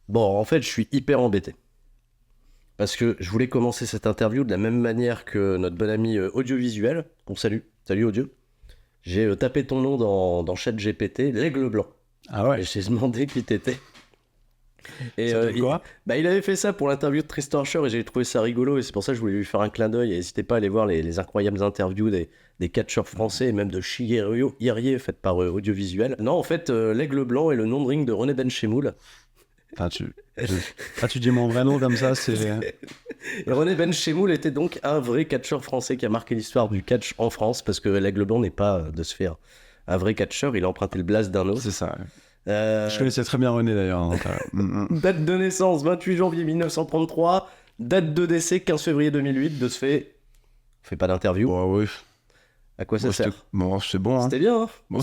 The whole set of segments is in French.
Bon, en fait, je suis hyper embêté. Parce que je voulais commencer cette interview de la même manière que notre bon ami audiovisuel, qu'on salue. Salut Audio. J'ai tapé ton nom dans ChatGPT, l'aigle blanc. Ah Et ouais. j'ai demandé qui t'étais. Et Ça donne quoi? il avait fait ça pour l'interview de Tristan Archer et j'ai trouvé ça rigolo. Et c'est pour ça que je voulais lui faire un clin d'œil. Et n'hésitez pas à aller voir les incroyables interviews des catcheurs français et même de Shigeru Hirie faites par audiovisuel. Non, en fait, l'aigle blanc est le nom de ring de René Benchemoul. Enfin, tu dis mon vrai nom comme ça, c'est... Et René Benchemoul était donc un vrai catcheur français qui a marqué l'histoire du catch en France parce que l'aigle blanc n'est pas de se faire un vrai catcheur. Il a emprunté le blaze d'un autre. C'est ça. Euh, Je connaissais très bien René d'ailleurs. Donc, Date de naissance 28 janvier 1933. Date de décès 15 février 2008. De ce fait, on fait pas d'interview. Bon, oui. À quoi ça Bon, sert? bon, c'est bon. Hein. C'était bien, hein. Bon.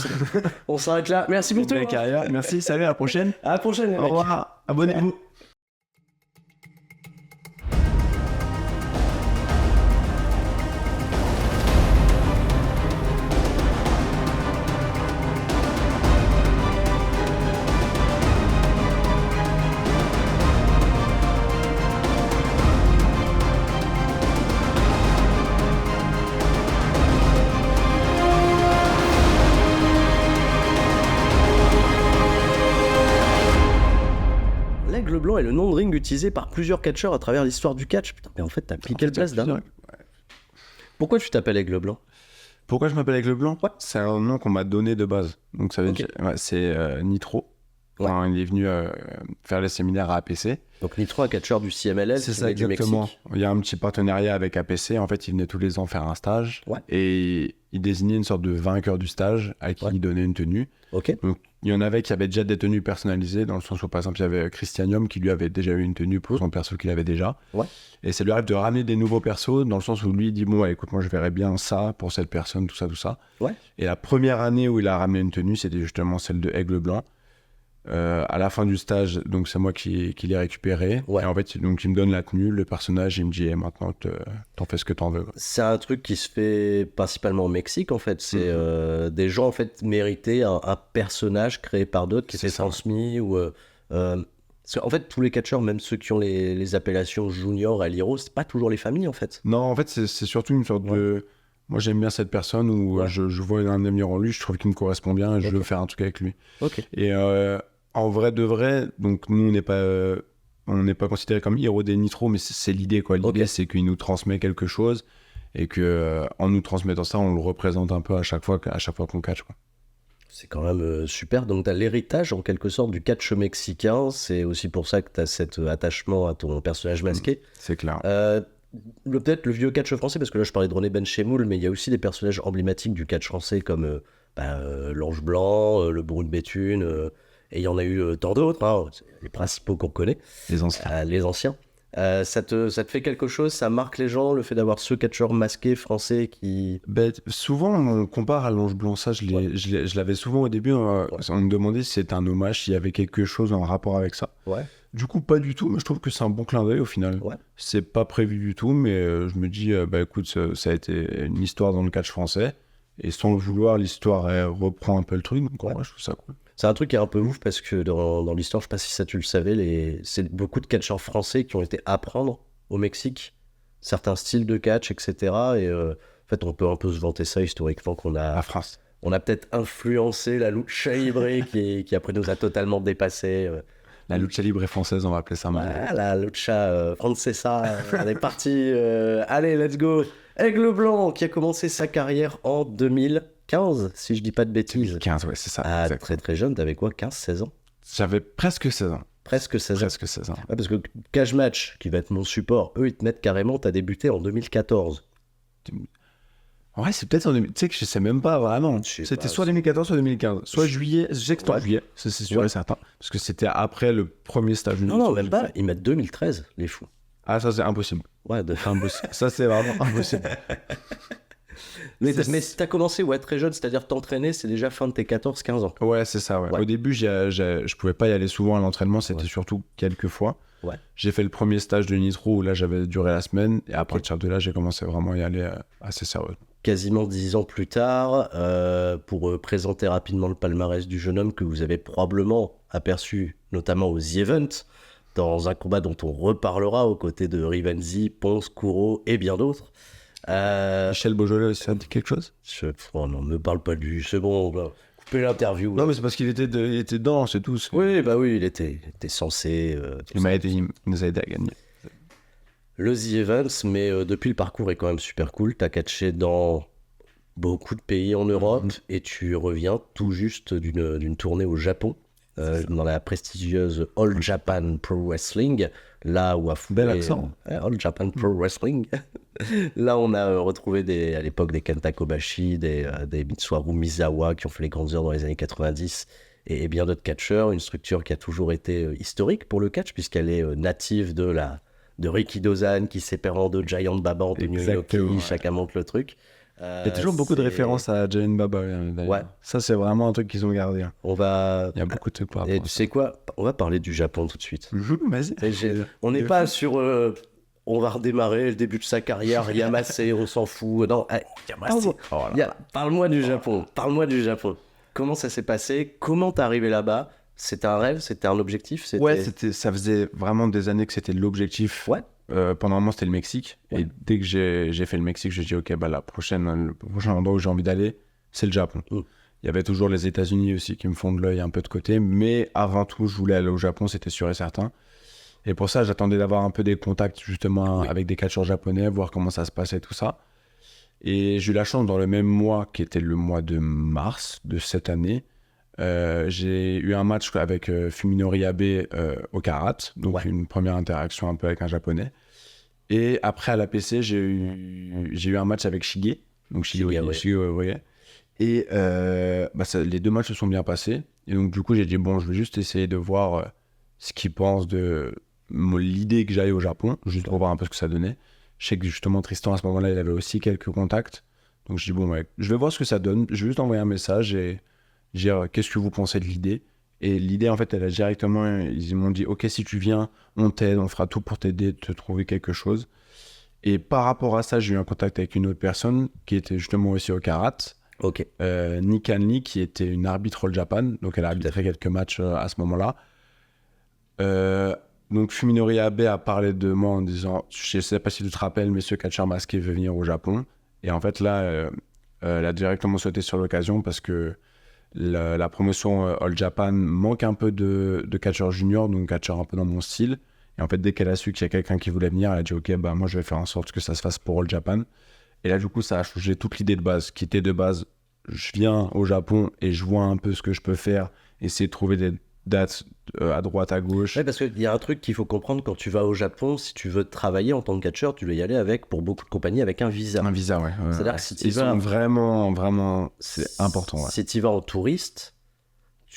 On s'arrête là. Merci pour tout. Belle carrière. Merci, salut, à la prochaine. À la prochaine, les Au mecs. revoir. Abonnez-vous. L'aigle blanc est le nom de ring utilisé par plusieurs catcheurs à travers l'histoire du catch. Putain, mais en fait, t'as piqué le place d'un. Pourquoi tu t'appelles aigle blanc? Pourquoi je m'appelle Aigle Blanc? Ouais. C'est un nom qu'on m'a donné de base. Donc ça veut Ok. dire... ouais, c'est Nitro. Enfin, il est venu faire les séminaires à APC. Donc Nitro, un catcheur du CMLL, C'est qui ça, venait du exactement. Mexique. Il y a un petit partenariat avec APC. En fait, il venait tous les ans faire un stage. Ouais. Et il désignait une sorte de vainqueur du stage à qui Ouais. il donnait une tenue. Ok. Donc, il y en avait qui avaient déjà des tenues personnalisées, dans le sens où, par exemple, il y avait Christianium qui lui avait déjà eu une tenue pour son perso qu'il avait déjà. Ouais. Et ça lui arrive de ramener des nouveaux persos, dans le sens où lui, il dit, bon, ouais, écoute, moi, je verrais bien ça pour cette personne, tout ça, tout ça. Ouais. Et la première année où il a ramené une tenue, c'était justement celle de Aigle Blanc. À la fin du stage, donc c'est moi qui l'ai récupéré. Ouais. Et en fait, donc, il me donne la tenue, le personnage, il me dit, maintenant, t'en fais ce que t'en veux. C'est un truc qui se fait principalement au Mexique, en fait. C'est des gens, en fait, méritaient un personnage créé par d'autres qui C'est s'est ça. transmis. Parce qu'en fait, tous les catcheurs, même ceux qui ont les appellations junior et hero, c'est pas toujours les familles, en fait. Non, en fait, c'est surtout une sorte de... Moi, j'aime bien cette personne où Ouais. je vois un avenir en lui, je trouve qu'il me correspond bien et je Ok. veux faire un truc avec lui. Ok. Et en vrai de vrai, donc nous, on n'est pas considéré comme héros des Nitro, mais c'est l'idée, quoi. L'idée, Ok. c'est qu'il nous transmet quelque chose et que en nous transmettant ça, on le représente un peu à chaque fois qu'on catch, quoi. C'est quand même super. Donc, tu as l'héritage, en quelque sorte, du catch mexicain. C'est aussi pour ça que tu as cet attachement à ton personnage masqué. C'est clair. Peut-être le vieux catch français, parce que là, je parlais de René Benchemoul, mais il y a aussi des personnages emblématiques du catch français, comme l'Ange Blanc, le Bourreau de Béthune, et il y en a eu tant d'autres, hein, les principaux qu'on connaît, Les anciens. les anciens. Ça te fait quelque chose, ça marque les gens, le fait d'avoir ce catcheur masqué français qui... Ben, souvent, on compare à l'Ange Blanc. Ça, je l'avais souvent au début. On me demandait si c'était un hommage, s'il y avait quelque chose en rapport avec ça. Ouais. Du coup, pas du tout, mais je trouve que c'est un bon clin d'œil au final. Ouais. C'est pas prévu du tout, mais je me dis, bah écoute, ça a été une histoire dans le catch français, et sans le vouloir, l'histoire elle reprend un peu le truc, donc en Ouais. vrai, je trouve ça cool. C'est un truc qui est un peu ouf, parce que dans l'histoire, je sais pas si ça tu le savais, c'est beaucoup de catcheurs français qui ont été apprendre au Mexique certains styles de catch, etc. Et en fait, on peut un peu se vanter ça historiquement qu'on a... La France. On a peut-être influencé la lucha libre qui après nous a totalement dépassé. La lucha libre française, on va appeler ça maintenant. Ah, la lucha francesa, elle est partie. Allez, let's go. Aigle Blanc qui a commencé sa carrière en 2015, si je dis pas de bêtises. 15, ouais, c'est ça. Ah, exactement. très très jeune, t'avais quoi, 15-16 ans? J'avais presque 16 ans. Presque 16 ans. Presque 16 ans. Ouais, parce que Cage Match, qui va être mon support, eux ils te mettent carrément, t'as débuté en 2014. En vrai, c'est peut-être en 2000. Tu sais que je sais même pas vraiment. Je sais C'était pas, soit 2014, soit 2015. Soit juillet. Je sais que c'était en Ouais. juillet, ça, c'est sûr Ouais. et certain. Parce que c'était après le premier stage. Non, non, même pas, ils mettent 2013, les fous. Ah, ça, c'est impossible. Ouais, Impossible. Ça, c'est vraiment impossible. mais t'as commencé très jeune, c'est-à-dire t'entraîner, c'est déjà fin de tes 14-15 ans. Ouais, c'est ça, ouais. Ouais. Au début, je pouvais pas y aller souvent à l'entraînement, c'était Ouais. surtout quelques fois. Ouais. J'ai fait le premier stage de Nitro où là, j'avais duré la semaine, et à Ok. partir de là, j'ai commencé vraiment à y aller assez sérieux. Quasiment 10 ans plus tard, pour présenter rapidement le palmarès du jeune homme que vous avez probablement aperçu notamment aux The Event, dans un combat dont on reparlera aux côtés de Rivenzi, Ponce, Kuro et bien d'autres. Michel Beaujolais, ça te dit quelque chose? Oh non, me parle pas de lui, c'est bon, on va couper l'interview. Non, mais c'est parce qu'il était, il était dedans, c'est tout. Oui, bah oui, il était censé... il nous a aidé à gagner. Le The Events, mais depuis le parcours est quand même super cool. T'as catché dans beaucoup de pays en Europe et tu reviens tout juste d'une tournée au Japon, dans la prestigieuse All Japan Pro Wrestling, là où a foulé... Bel accent. All Japan Pro Wrestling. Là, on a retrouvé à l'époque des Kenta Kobashi, des Mitsuharu Misawa qui ont fait les grandes heures dans les années 90 et bien d'autres catcheurs. Une structure qui a toujours été historique pour le catch puisqu'elle est native de Riki Dozan qui sépare en deux Giant Baba, Antonio Inoki, chacun monte le truc. Il y a toujours beaucoup de références à Giant Baba. Ouais. Ça, c'est vraiment un truc qu'ils ont gardé. Il y a beaucoup de trucs par rapport à ça. Tu sais quoi? On va parler du Japon tout de suite. Vas-y. On n'est pas sur... on va redémarrer le début de sa carrière, Yamase, on s'en fout. Non, Yamase. Parle-moi du Japon. Parle-moi du Japon. Comment ça s'est passé? Comment t'es arrivé là-bas? C'était un rêve? C'était un objectif? Ouais, ça faisait vraiment des années que c'était l'objectif. Ouais. Pendant un moment, c'était le Mexique. Ouais. Et dès que j'ai fait le Mexique, j'ai dit, OK, bah, le prochain endroit où j'ai envie d'aller, c'est le Japon. Il y avait toujours les États-Unis aussi qui me font de l'œil un peu de côté. Mais avant tout, je voulais aller au Japon, c'était sûr et certain. Et pour ça, j'attendais d'avoir un peu des contacts justement avec des catcheurs japonais, voir comment ça se passait, tout ça. Et j'ai eu la chance, dans le même mois, qui était le mois de mars de cette année, j'ai eu un match avec Fuminori Abe au karaté, donc une première interaction un peu avec un japonais. Et après, à l'APC, j'ai eu un match avec Shige, donc Shige. Et les deux matchs se sont bien passés. Et donc, du coup, j'ai dit, bon, je vais juste essayer de voir ce qu'ils pensent de l'idée que j'aille au Japon, juste pour voir un peu ce que ça donnait. Je sais que justement, Tristan, à ce moment-là, il avait aussi quelques contacts. Donc, je dis, bon, ouais, je vais voir ce que ça donne. Je vais juste envoyer un message et dire, qu'est-ce que vous pensez de l'idée? Et l'idée, en fait, elle a directement, ils m'ont dit, OK, si tu viens, on t'aide, on fera tout pour t'aider, te trouver quelque chose. Et par rapport à ça, j'ai eu un contact avec une autre personne qui était justement aussi au karaté. OK. Nikan Lee, qui était une arbitre All Japan. Donc, elle a arbitré quelques matchs à ce moment-là. Donc, Fuminori Abe a parlé de moi en disant, je ne sais pas si tu te rappelles, mais ce catcheur masqué veut venir au Japon. Et en fait, là, elle a directement sauté sur l'occasion parce que la promotion All Japan manque un peu de catcheur junior, donc catcheur un peu dans mon style. Et en fait, dès qu'elle a su qu'il y a quelqu'un qui voulait venir, elle a dit, OK, bah, moi, je vais faire en sorte que ça se fasse pour All Japan. Et là, du coup, ça a changé toute l'idée de base, qui était de base, je viens au Japon et je vois un peu ce que je peux faire, essayer de trouver des dates à droite, à gauche. Oui, parce qu'il y a un truc qu'il faut comprendre quand tu vas au Japon, si tu veux travailler en tant que catcheur, tu dois y aller avec, pour beaucoup de compagnies, avec un visa. Un visa, ouais. C'est-à-dire que si tu vas... vraiment, c'est important. Ouais. Si tu vas en touriste,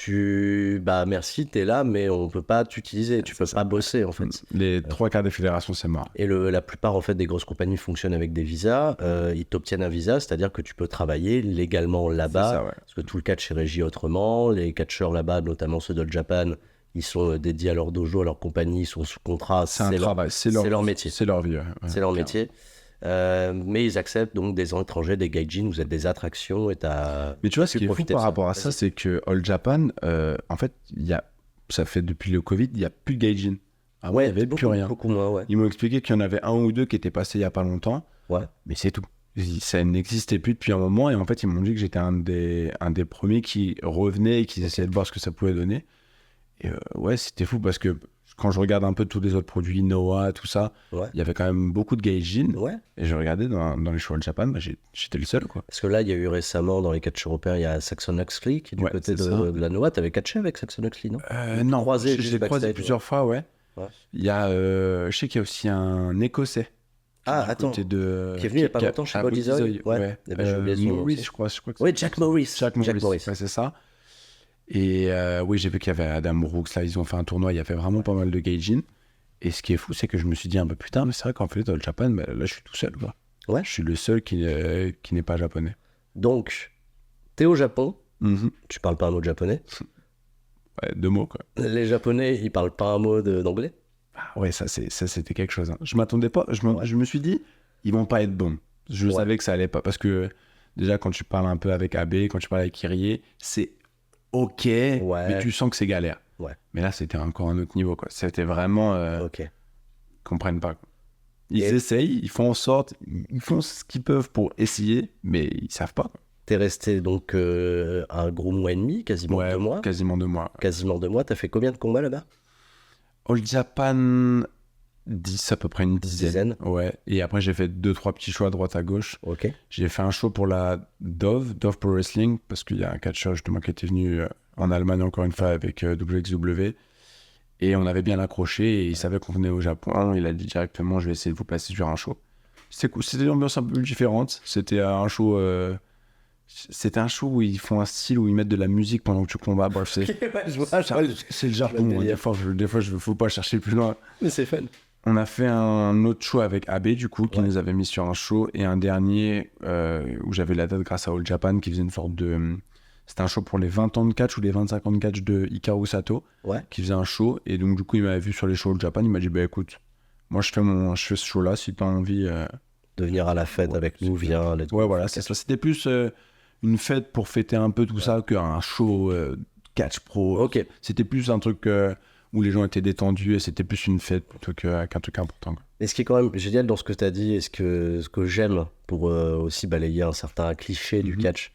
merci, t'es là, mais on peut pas t'utiliser, tu peux pas bosser, en fait. Les 3/4 des fédérations, c'est mort. Et la plupart, en fait, des grosses compagnies fonctionnent avec des visas. Ils t'obtiennent un visa, c'est-à-dire que tu peux travailler légalement là-bas. Ça, ouais. Parce que tout le catch est régi autrement. Les catcheurs là-bas, notamment ceux de Japan, ils sont dédiés à leur dojo, à leur compagnie, ils sont sous contrat. C'est un travail, c'est leur métier. C'est leur vie. Ouais. C'est leur métier. Mais ils acceptent donc des étrangers, des gaijins, vous êtes des attractions et Mais tu vois, ce qui est fou par rapport à ça, c'est que All Japan, en fait, ça fait depuis le Covid, il n'y a plus de gaijins. Ah ouais, il n'y avait plus rien. Beaucoup moins, ouais. Ils m'ont expliqué qu'il y en avait un ou deux qui étaient passés il n'y a pas longtemps. Ouais. Mais c'est tout. Ça n'existait plus depuis un moment. Et en fait, ils m'ont dit que j'étais un des premiers qui revenait et qui essayait de voir ce que ça pouvait donner. Et ouais, c'était fou parce que quand je regarde un peu tous les autres produits, Noah, tout ça, il y avait quand même beaucoup de gaijins. Ouais. Et je regardais dans les shows All Japan, j'étais le seul, quoi. Parce que là, il y a eu récemment, dans les catchs européens, il y a Saxon Huxley qui est du côté de la Noah. T'avais catché avec Saxon Huxley, non? Non, je l'ai croisé plusieurs fois, ouais. Il y a, je sais qu'il y a aussi un Écossais. Ah, attends. qui est venu il n'y a pas longtemps chez Bodizoy. Ouais. Morris, je crois que oui, Jack Morris. Jack Morris. Ouais, c'est ça. Et oui, j'ai vu qu'il y avait Adam Brooks, là, ils ont fait un tournoi, il y avait vraiment pas mal de gaijins. Et ce qui est fou, c'est que je me suis dit un peu plus tard, mais c'est vrai qu'en fait, dans le Japan, là, je suis tout seul, quoi. Ouais. Je suis le seul qui n'est pas japonais. Donc, t'es au Japon, tu parles pas un mot de japonais. Ouais, 2 mots, quoi. Les Japonais, ils parlent pas un mot d'anglais. Ah ouais, ça c'était quelque chose. Hein. Je m'attendais pas, je me suis dit, ils vont pas être bons. Je savais que ça allait pas, parce que déjà, quand tu parles un peu avec Abe, quand tu parles avec Kyrie, c'est OK, mais tu sens que c'est galère. Ouais. Mais là, c'était encore un autre niveau, quoi. C'était vraiment... Ok. Ils comprennent pas, quoi. Ils Et- essayent, ils font en sorte, ils font ce qu'ils peuvent pour essayer, mais ils savent pas, quoi. T'es resté donc un gros mois et demi, quasiment 2 mois. Quasiment 2 mois. Quasiment 2 mois. T'as fait combien de combats là-bas? All Japan, 10, à peu près une dizaine. Dizaine. Ouais. Et après, j'ai fait 2-3 petits choix à droite à gauche. Ok. J'ai fait un show pour la Dove Pro Wrestling, parce qu'il y a un catcheur justement qui était venu en Allemagne encore une fois avec WXW. Et on avait bien accroché et il savait qu'on venait au Japon. Il a dit directement, je vais essayer de vous placer sur un show. C'était cool. C'était une ambiance un peu différente. C'était un show... C'était un show où ils font un style où ils mettent de la musique pendant que tu combats. Bref, c'est c'est le Japon. le délire. Des fois, je faut pas chercher plus loin. Mais c'est fun. On a fait un autre show avec Abe, du coup, qui nous avait mis sur un show. Et un dernier où j'avais la date grâce à All Japan, qui faisait une sorte de... C'était un show pour les 20 ans de catch ou les 25 ans de catch de Hikaru Sato, Ouais. qui faisait un show. Et donc, du coup, il m'avait vu sur les shows All Japan. Il m'a dit, bah écoute, moi, je fais ce show-là. Si t'as envie... De venir à la fête Ouais, avec nous, viens. let's go. Ouais, voilà, c'est ça. C'était plus une fête pour fêter un peu tout ça qu'un show catch pro. Ok. C'était plus un truc où les gens étaient détendus et c'était plus une fête plutôt qu'un truc important, quoi. Et ce qui est quand même génial dans ce que tu as dit, et ce que j'aime pour aussi balayer un certain cliché du Mhm. catch,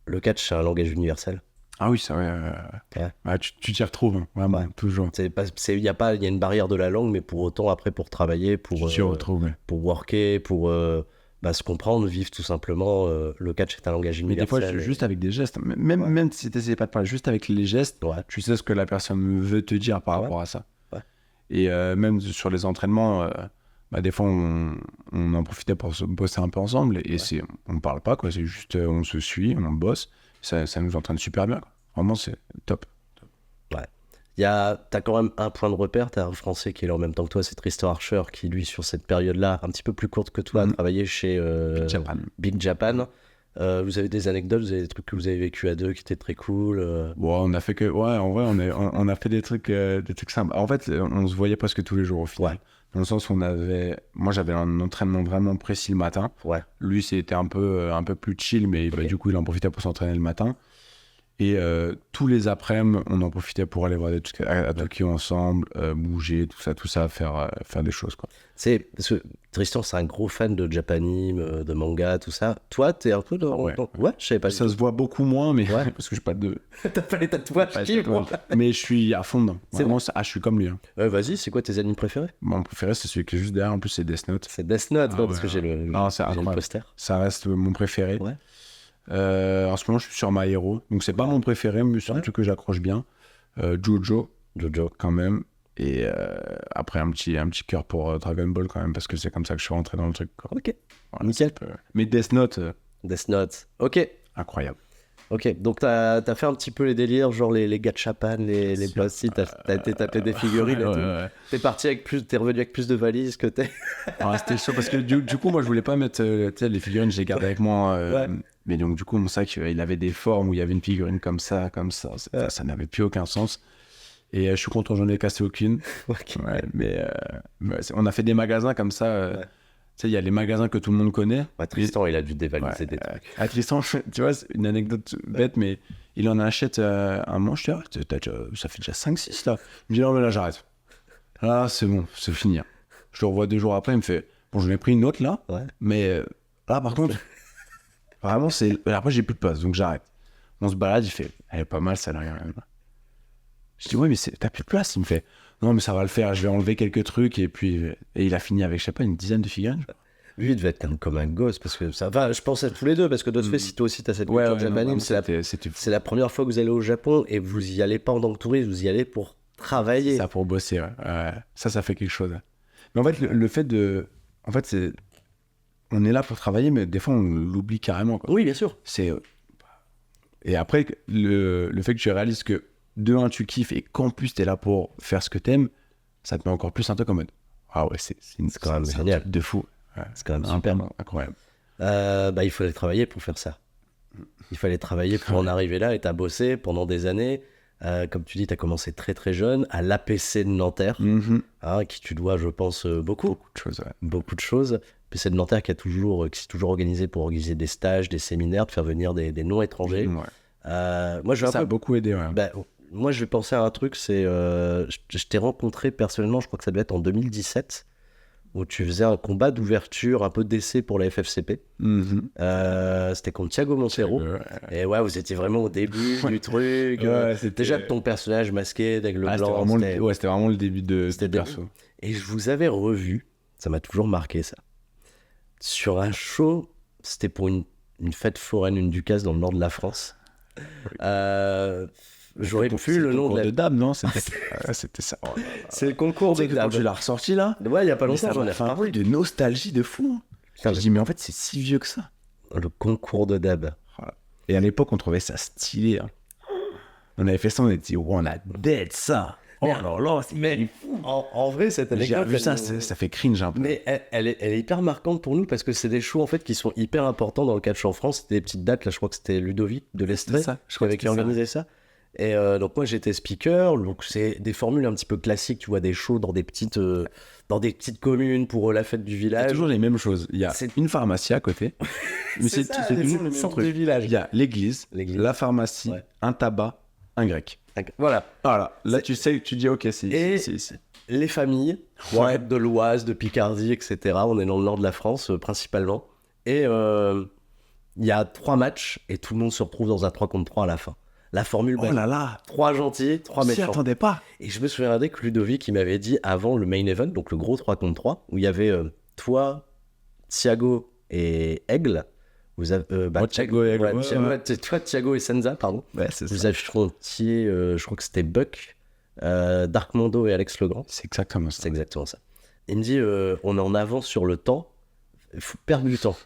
le catch, c'est un langage universel. Ah oui, ça, Ouais. Ouais, tu t'y retrouves, hein, vraiment, Ouais. toujours. Il y a une barrière de la langue, mais pour autant, après, pour travailler, Tu pour t'y retrouves, ouais. worker, pour se comprendre, vivre tout simplement, le catch est un langage Mais des fois, universel. juste avec des gestes, même si t'essayais pas de parler, juste avec les gestes, Ouais. tu sais ce que la personne veut te dire par Ouais. rapport à ça. Ouais. Et même sur les entraînements, des fois, on en profitait pour se bosser un peu ensemble. Et on ne parle pas, quoi. C'est juste, on se suit, on bosse. Ça nous entraîne super bien, quoi. Vraiment, c'est top. T'as quand même un point de repère, t'as un Français qui est là en même temps que toi, c'est Tristan Archer, qui lui, sur cette période-là, un petit peu plus courte que toi, a travaillé chez Japan. Big Japan. Vous avez des anecdotes, vous avez des trucs que vous avez vécu à deux qui étaient très cool. Bon, on a fait que... Ouais, en vrai, on a fait des trucs simples. En fait, on se voyait presque tous les jours, au final. Ouais. Dans le sens où moi, j'avais un entraînement vraiment précis le matin. Ouais. Lui, c'était un peu plus chill, mais du coup, il en profitait pour s'entraîner le matin. Et tous les après-midi, on en profitait pour aller voir des trucs à Tokyo ensemble, bouger, tout ça, faire des choses, quoi. Parce que Tristan, c'est un gros fan de Japanime, de manga, tout ça. Toi, t'es un peu dans... Ouais. Ouais, je savais pas. Ça se voit beaucoup moins, mais Ouais. parce que j'ai pas de... T'as pas les tatouages, pas de qui, tatouage. moi Mais je suis à fond dedans. C'est Vraiment, je suis comme lui, hein. Vas-y, c'est quoi tes animes préférés? Mon préféré, c'est celui qui est juste derrière. En plus, c'est Death Note. C'est Death Note, Ah parce ouais, que j'ai Non, c'est j'ai le incroyable. poster. Ça reste mon préféré. Ouais. En ce moment, je suis sur My Hero. Donc, c'est pas mon préféré, mais c'est un truc que j'accroche bien. Jojo, quand même. Et après, un petit cœur pour Dragon Ball, quand même, parce que c'est comme ça que je suis rentré dans le truc, quoi. Ok, Voilà, nickel. c'est un peu- Mais Death Note, Death Note. Ok, incroyable. donc t'as fait un petit peu les délires, genre les gachapan, les plastic, t'as été taper des figurines et tout. Ouais. T'es revenu avec plus de valises que t'es. Ah, c'était chaud parce que du coup, moi, je voulais pas mettre tu sais, les figurines, je les gardais avec moi. Ouais. Mais donc, du coup, mon sac, il avait des formes où il y avait une figurine comme ça. Ça n'avait plus aucun sens. Et je suis content, j'en ai cassé aucune. Ok. Ouais, mais on a fait des magasins comme ça. Ouais. Tu sais, il y a les magasins que tout le monde connaît. Ouais, Tristan, il a dû dévaliser Ouais, des trucs. À Tristan, tu vois, c'est une anecdote bête, mais il en achète un manche. Ça fait déjà 5-6 là. Il me dit non, mais là, j'arrête. Là, c'est bon, c'est fini. Je le revois 2 jours après, il me fait bon, j'en ai pris une autre là, Ouais. mais là, par contre, vraiment, après, j'ai plus de place, donc j'arrête. On se balade, il fait elle est pas mal, ça n'a rien. Je dis ouais, mais t'as plus de place. Il me fait non, mais ça va le faire, je vais enlever quelques trucs, et il a fini avec, je sais pas, une dizaine de figurines. Lui, il devait être comme un gosse, parce que ça va, je pense à tous les deux, parce que de ce fait, si toi aussi t'as cette culture japanime, c'est la première fois que vous allez au Japon, et vous y allez pas en tant que touriste, vous y allez pour travailler. Ça pour bosser, ouais. Ça fait quelque chose. Mais en fait, le fait de... En fait, c'est... On est là pour travailler, mais des fois, on l'oublie carrément, quoi. Oui, bien sûr. Et après, le fait que tu réalises que, de un, tu kiffes, et qu'en plus, t'es là pour faire ce que t'aimes, ça te met encore plus un truc en mode... Ah ouais, c'est quand même un génial. truc de fou. Ouais. C'est quand même super. Incroyable. Il fallait travailler pour faire ça. Il fallait travailler pour en arriver là, et t'as bossé pendant des années. Comme tu dis, t'as commencé très très jeune, à l'APC de Nanterre, à qui tu dois, je pense, beaucoup. Beaucoup de choses, ouais. Beaucoup de choses. PC de Nanterre qui s'est toujours organisé pour organiser des stages, des séminaires, de faire venir des non-étrangers. Ouais. Moi, je vais Ça a beaucoup aidé, ouais. Bah, moi, je vais penser à un truc, c'est... je t'ai rencontré personnellement, je crois que ça devait être en 2017, où tu faisais un combat d'ouverture, un peu d'essai pour la FFCP. C'était contre Thiago Montero. Et ouais, vous étiez vraiment au début du truc. Déjà, ton personnage masqué avec le blanc. C'était vraiment le début de perso. Et je vous avais revu, ça m'a toujours marqué ça, sur un show, c'était pour une fête foraine, une ducasse dans le nord de la France. J'aurais pu le nom de la... de dab, non? C'était ça. Oh là là. C'est le concours de dab. Tu l'as ressorti là? Ouais, il y a pas longtemps, j'en ai fait un peu de nostalgie de fou. Je dis, mais en fait, c'est si vieux que ça. Le concours de dab. Et à l'époque, on trouvait ça stylé. Hein. On avait fait ça, on était dit, on a dead ça. Oh là là, c'est fou. En vrai, cette anecdote. J'ai vu ça, ça fait cringe un peu. Mais elle est hyper marquante pour nous parce que c'est des shows en fait qui sont hyper importants dans le catch en France. C'était des petites dates, là je crois que c'était Ludovic de l'Estrée, je crois qui organisait ça. Et donc moi j'étais speaker, donc c'est des formules un petit peu classiques, tu vois, des shows dans des petites communes pour la fête du village. C'est toujours les mêmes choses. Il y a une pharmacie à côté. Mais c'est toujours le même truc. Du village. Il y a l'église, la pharmacie, un tabac, un grec. Voilà. Là tu sais, tu dis ok, c'est les familles, de l'Oise, de Picardie, etc. On est dans le nord de la France principalement. Et il y a 3 matchs et tout le monde se retrouve dans un 3 contre 3 à la fin. La formule, 3 gentils, 3 méchants. Je m'y attendais pas. Et je me souviens que Ludovic il m'avait dit avant le main event, donc le gros 3 contre 3, où il y avait toi, Thiago et Aigle. Vous avez, Thiago et Aigle. Toi, Thiago et Senza, pardon. Ouais, c'est vous affrontiez, je crois que c'était Buck, Dark Mondo et Alex Legrand. C'est exactement ça. C'est exactement ça. Il me dit, on est en avance sur le temps, il faut perdre du temps.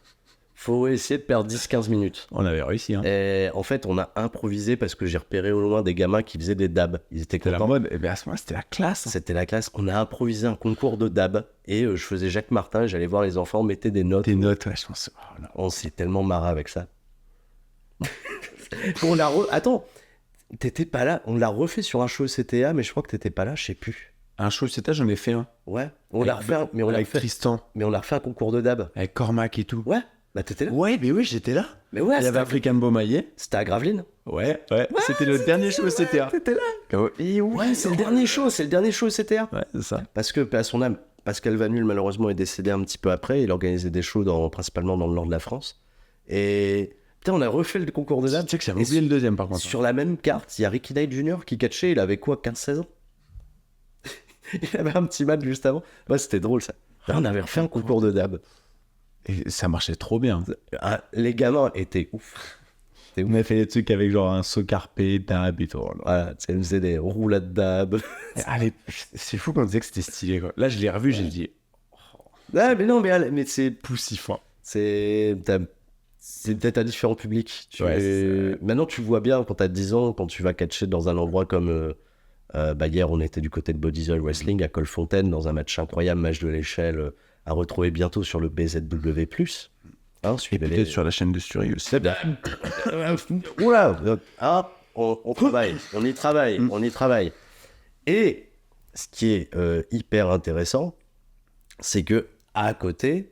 Faut essayer de perdre 10-15 minutes. On avait réussi. Hein. Et en fait, on a improvisé parce que j'ai repéré au loin des gamins qui faisaient des dabs. Ils étaient contents. C'était la mode. Et bien à ce moment-là, c'était la classe. C'était la classe. On a improvisé un concours de dab. Et je faisais Jacques Martin et j'allais voir les enfants, mettaient des notes. Des notes, ouais, je pense. On s'est tellement marré avec ça. Attends, t'étais pas là. On l'a refait sur un show CTA, mais je crois que t'étais pas là, je sais plus. Un show CTA, j'en ai fait un. Ouais. On l'a refait, mais on l'a refait. Tristan. Mais on a refait un concours de dab. Avec Cormac et tout. Ouais. Bah t'étais là. Ouais, mais oui, j'étais là. Mais ouais, il y avait African Beaumaillé. C'était à Gravelines. Ouais. C'était le dernier show CTA. T'étais là. Ouais, c'est le dernier show. C'est le dernier show CTA. Ouais, c'est ça. Parce que, à son âme, Pascal Vanul, malheureusement, est décédé un petit peu après. Il organisait des shows principalement dans le nord de la France. Et putain, on a refait le concours de dab. Tu sais que j'avais oublié le deuxième, par contre. Sur la même carte, il y a Ricky Knight Jr. qui catchait. Il avait quoi, 15-16 ans. Il avait un petit match juste avant. Ouais, c'était drôle, ça. Là, on avait refait un concours de dab. Et ça marchait trop bien. Les gamins étaient ouf. On avait fait des trucs avec genre un saut carpé, dab et tout. Voilà, on faisait des roulades dab. Allez, c'est fou quand on disait que c'était stylé, quoi. Là, je l'ai revu, j'ai dit... Ouais, mais non, mais c'est... poussif, hein. C'est peut-être un différent public. Maintenant, tu vois bien quand t'as 10 ans, quand tu vas catcher dans un endroit comme... hier, on était du côté de Bodyzone Wrestling à Colfontaine, dans un match incroyable, match de l'échelle... à retrouver bientôt sur le BZW+. Hein, et peut-être sur la chaîne de Story aussi. Oula, on travaille, on y travaille. Et ce qui est hyper intéressant, c'est que à côté,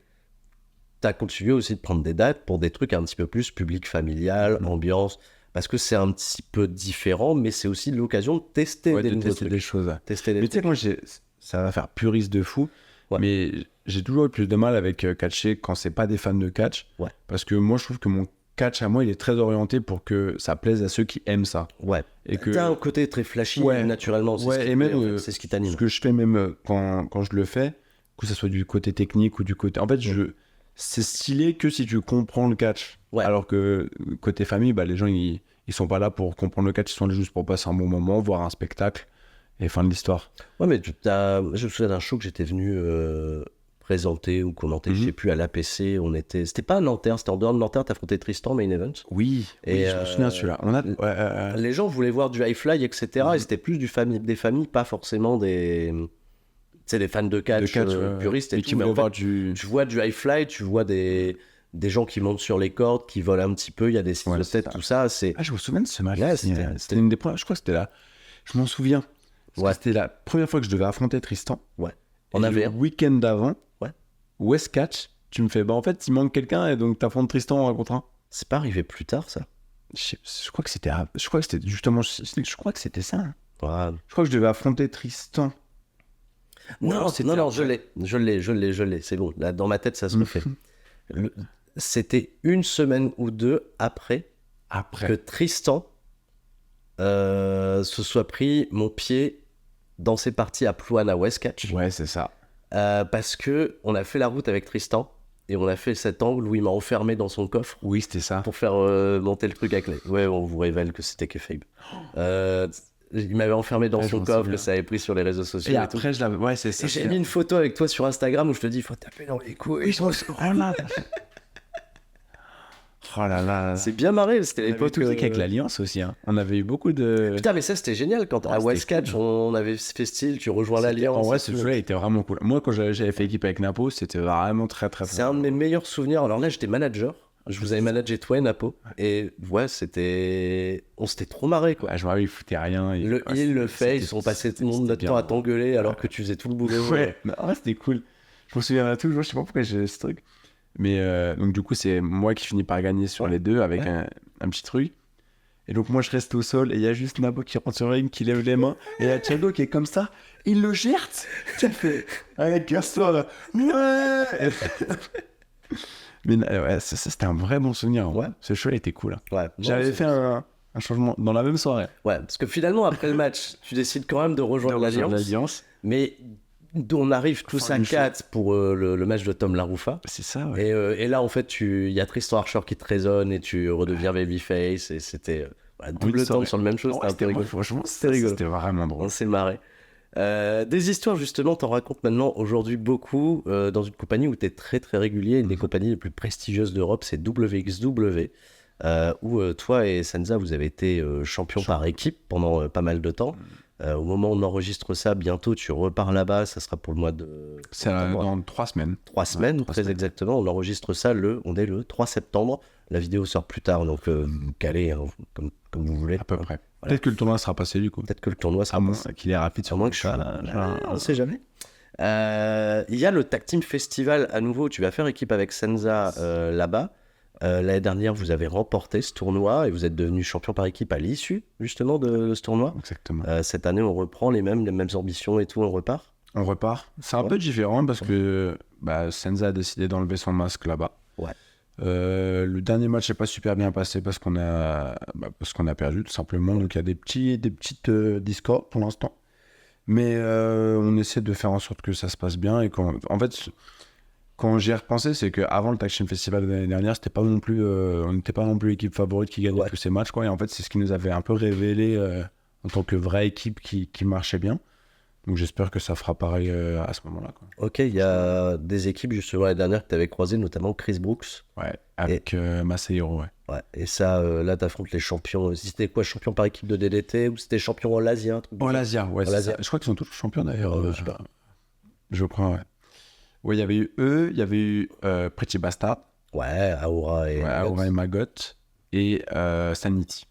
t'as continué aussi de prendre des dates pour des trucs un petit peu plus public familial, ambiance, parce que c'est un petit peu différent, mais c'est aussi l'occasion de tester des nouveaux trucs. Des choses. Mais tu sais, moi, ça va faire puriste de fou. Ouais. Mais j'ai toujours eu plus de mal avec catcher quand c'est pas des fans de catch. Ouais. Parce que moi, je trouve que mon catch à moi, il est très orienté pour que ça plaise à ceux qui aiment ça. Ouais. Et que... T'as un côté très flashy, naturellement. C'est ce qui t'anime. Ce que je fais même quand je le fais, que ce soit du côté technique ou du côté... En fait, c'est stylé que si tu comprends le catch. Ouais. Alors que côté famille, les gens, ils sont pas là pour comprendre le catch, ils sont là juste pour passer un bon moment, voir un spectacle. Et fin de l'histoire. Ouais, mais je me souviens d'un show que j'étais venu présenter ou commenter, je sais plus, à l'APC. C'était pas à Nanterre, c'était en dehors de Nanterre, t'as affronté Tristan, main event. Oui, je me souviens de celui-là. Les gens voulaient voir du high fly, etc. Et c'était plus des familles, pas forcément des fans de catch, puristes et tout. Mais en fait, tu vois du high fly, tu vois des gens qui montent sur les cordes, qui volent un petit peu, il y a des sites de tête, tout ça. Je me souviens de ce match. Ouais, c'était une des premières, je crois que c'était là. Je m'en souviens. C'était la première fois que je devais affronter Tristan. Ouais. On avait le week-end d'avant. Ouais. West Catch. Tu me fais, en fait, il manque quelqu'un et donc t'affrontes Tristan en contre un. C'est pas arrivé plus tard, ça? Je crois que c'était justement. Je crois que c'était ça. Hein. Ouais. Je crois que je devais affronter Tristan. Non, je l'ai. C'est bon. Là, dans ma tête, ça se refait. C'était une semaine ou deux après que Tristan se soit pris mon pied dans ses parties à Plouane à Westcatch. Ouais, c'est ça. Parce que on a fait la route avec Tristan et on a fait cet angle où il m'a enfermé dans son coffre. Oui, c'était ça. Pour faire monter le truc avec les... Ouais, on vous révèle que c'était kayfabe. Il m'avait enfermé dans son coffre et ça avait pris sur les réseaux sociaux. Et après, je l'avais... Ouais, c'est ça. Et j'ai mis une photo avec toi sur Instagram où je te dis, il faut taper dans les couilles. Oui, oh là là. C'est bien marré, c'était l'époque. Avec l'Alliance aussi. Hein. On avait eu beaucoup de. Putain, mais ça c'était génial quand à Westcatch cool. On avait fait style, tu rejoins l'Alliance. En vrai, ce jeu-là était vraiment cool. Moi, quand j'avais fait équipe avec Napo, c'était vraiment très très. C'est un de mes meilleurs souvenirs. Alors là, j'étais manager. Je vous avais managé toi et Napo. Et ouais, c'était. On s'était trop marré quoi. Je me rappelle, ils foutaient rien. Le fait, ils sont passés tout le monde notre temps à t'engueuler alors que tu faisais tout le boulot. Ouais, c'était cool. Je me souviens toujours, je sais pas pourquoi j'ai ce truc. Mais donc du coup, c'est moi qui finis par gagner sur les deux avec un petit truc. Et donc moi, je reste au sol et il y a juste Napo qui rentre sur le ring, qui lève les mains. Et il y a Thiago qui est comme ça. Il le jette. Ça fait... Allez, casse-toi là. Ouais. Mais ouais, ça, c'était un vrai bon souvenir. Ouais. Ce show, il était cool. Hein. Ouais. J'avais fait un changement dans la même soirée. Ouais, parce que finalement, après le match, tu décides quand même de rejoindre l'Alliance. Mais... on arrive tous à 4 pour le match de Tom Laroufa. C'est ça, ouais. Et là, en fait, il y a Tristan Archer qui te résonne et tu redeviens Babyface. Et c'était double temps sur le même chose. C'était rigolo. Franchement, c'était rigolo. C'était vraiment drôle. On s'est marré. Des histoires, justement, t'en racontes maintenant aujourd'hui beaucoup dans une compagnie où t'es très très régulier. Une des compagnies les plus prestigieuses d'Europe, c'est WXW. Où toi et Senza, vous avez été champions par équipe pendant pas mal de temps. Au moment où on enregistre ça, bientôt tu repars là-bas, ça sera pour le mois de... C'est dans 3 semaines. 3 semaines, très exactement. On enregistre ça on est le 3 septembre. La vidéo sort plus tard, donc calé, hein, comme vous voulez. À peu près. Voilà. Peut-être que le tournoi sera passé du coup. Peut-être que le tournoi sera passé. Qu'il est rapide sur moins que je sois là. On ne sait jamais. Il y a le Tag Team Festival à nouveau. Tu vas faire équipe avec Senza là-bas. L'année dernière, vous avez remporté ce tournoi et vous êtes devenu champion par équipe à l'issue justement de ce tournoi. Exactement. Cette année, on reprend les mêmes ambitions et tout, on repart. On repart. C'est un peu différent parce que Senza a décidé d'enlever son masque là-bas. Ouais. Le dernier match n'est pas super bien passé parce qu'on a perdu tout simplement. Donc il y a des petites discords pour l'instant. Mais on essaie de faire en sorte que ça se passe bien et en fait. Quand j'y ai repensé, c'est qu'avant le Tag Team Festival de l'année dernière, c'était pas non plus, on n'était pas non plus l'équipe favorite qui gagnait tous ces matchs, quoi. Et en fait, c'est ce qui nous avait un peu révélé en tant que vraie équipe qui marchait bien. Donc j'espère que ça fera pareil à ce moment-là, quoi. Ok, il y a des équipes justement l'année dernière que tu avais croisées, notamment Chris Brooks. Ouais, avec Masahiro, ouais. Ouais, et ça, là, tu affrontes les champions. C'était quoi, champion par équipe de DDT ou c'était champion en Asia? En Asia, ouais. Je crois qu'ils sont tous champions d'ailleurs. Je crois, ouais. Oui, il y avait eu eux, il y avait eu Pretty Bastard. Ouais, Aura et Magot. Et Sanity.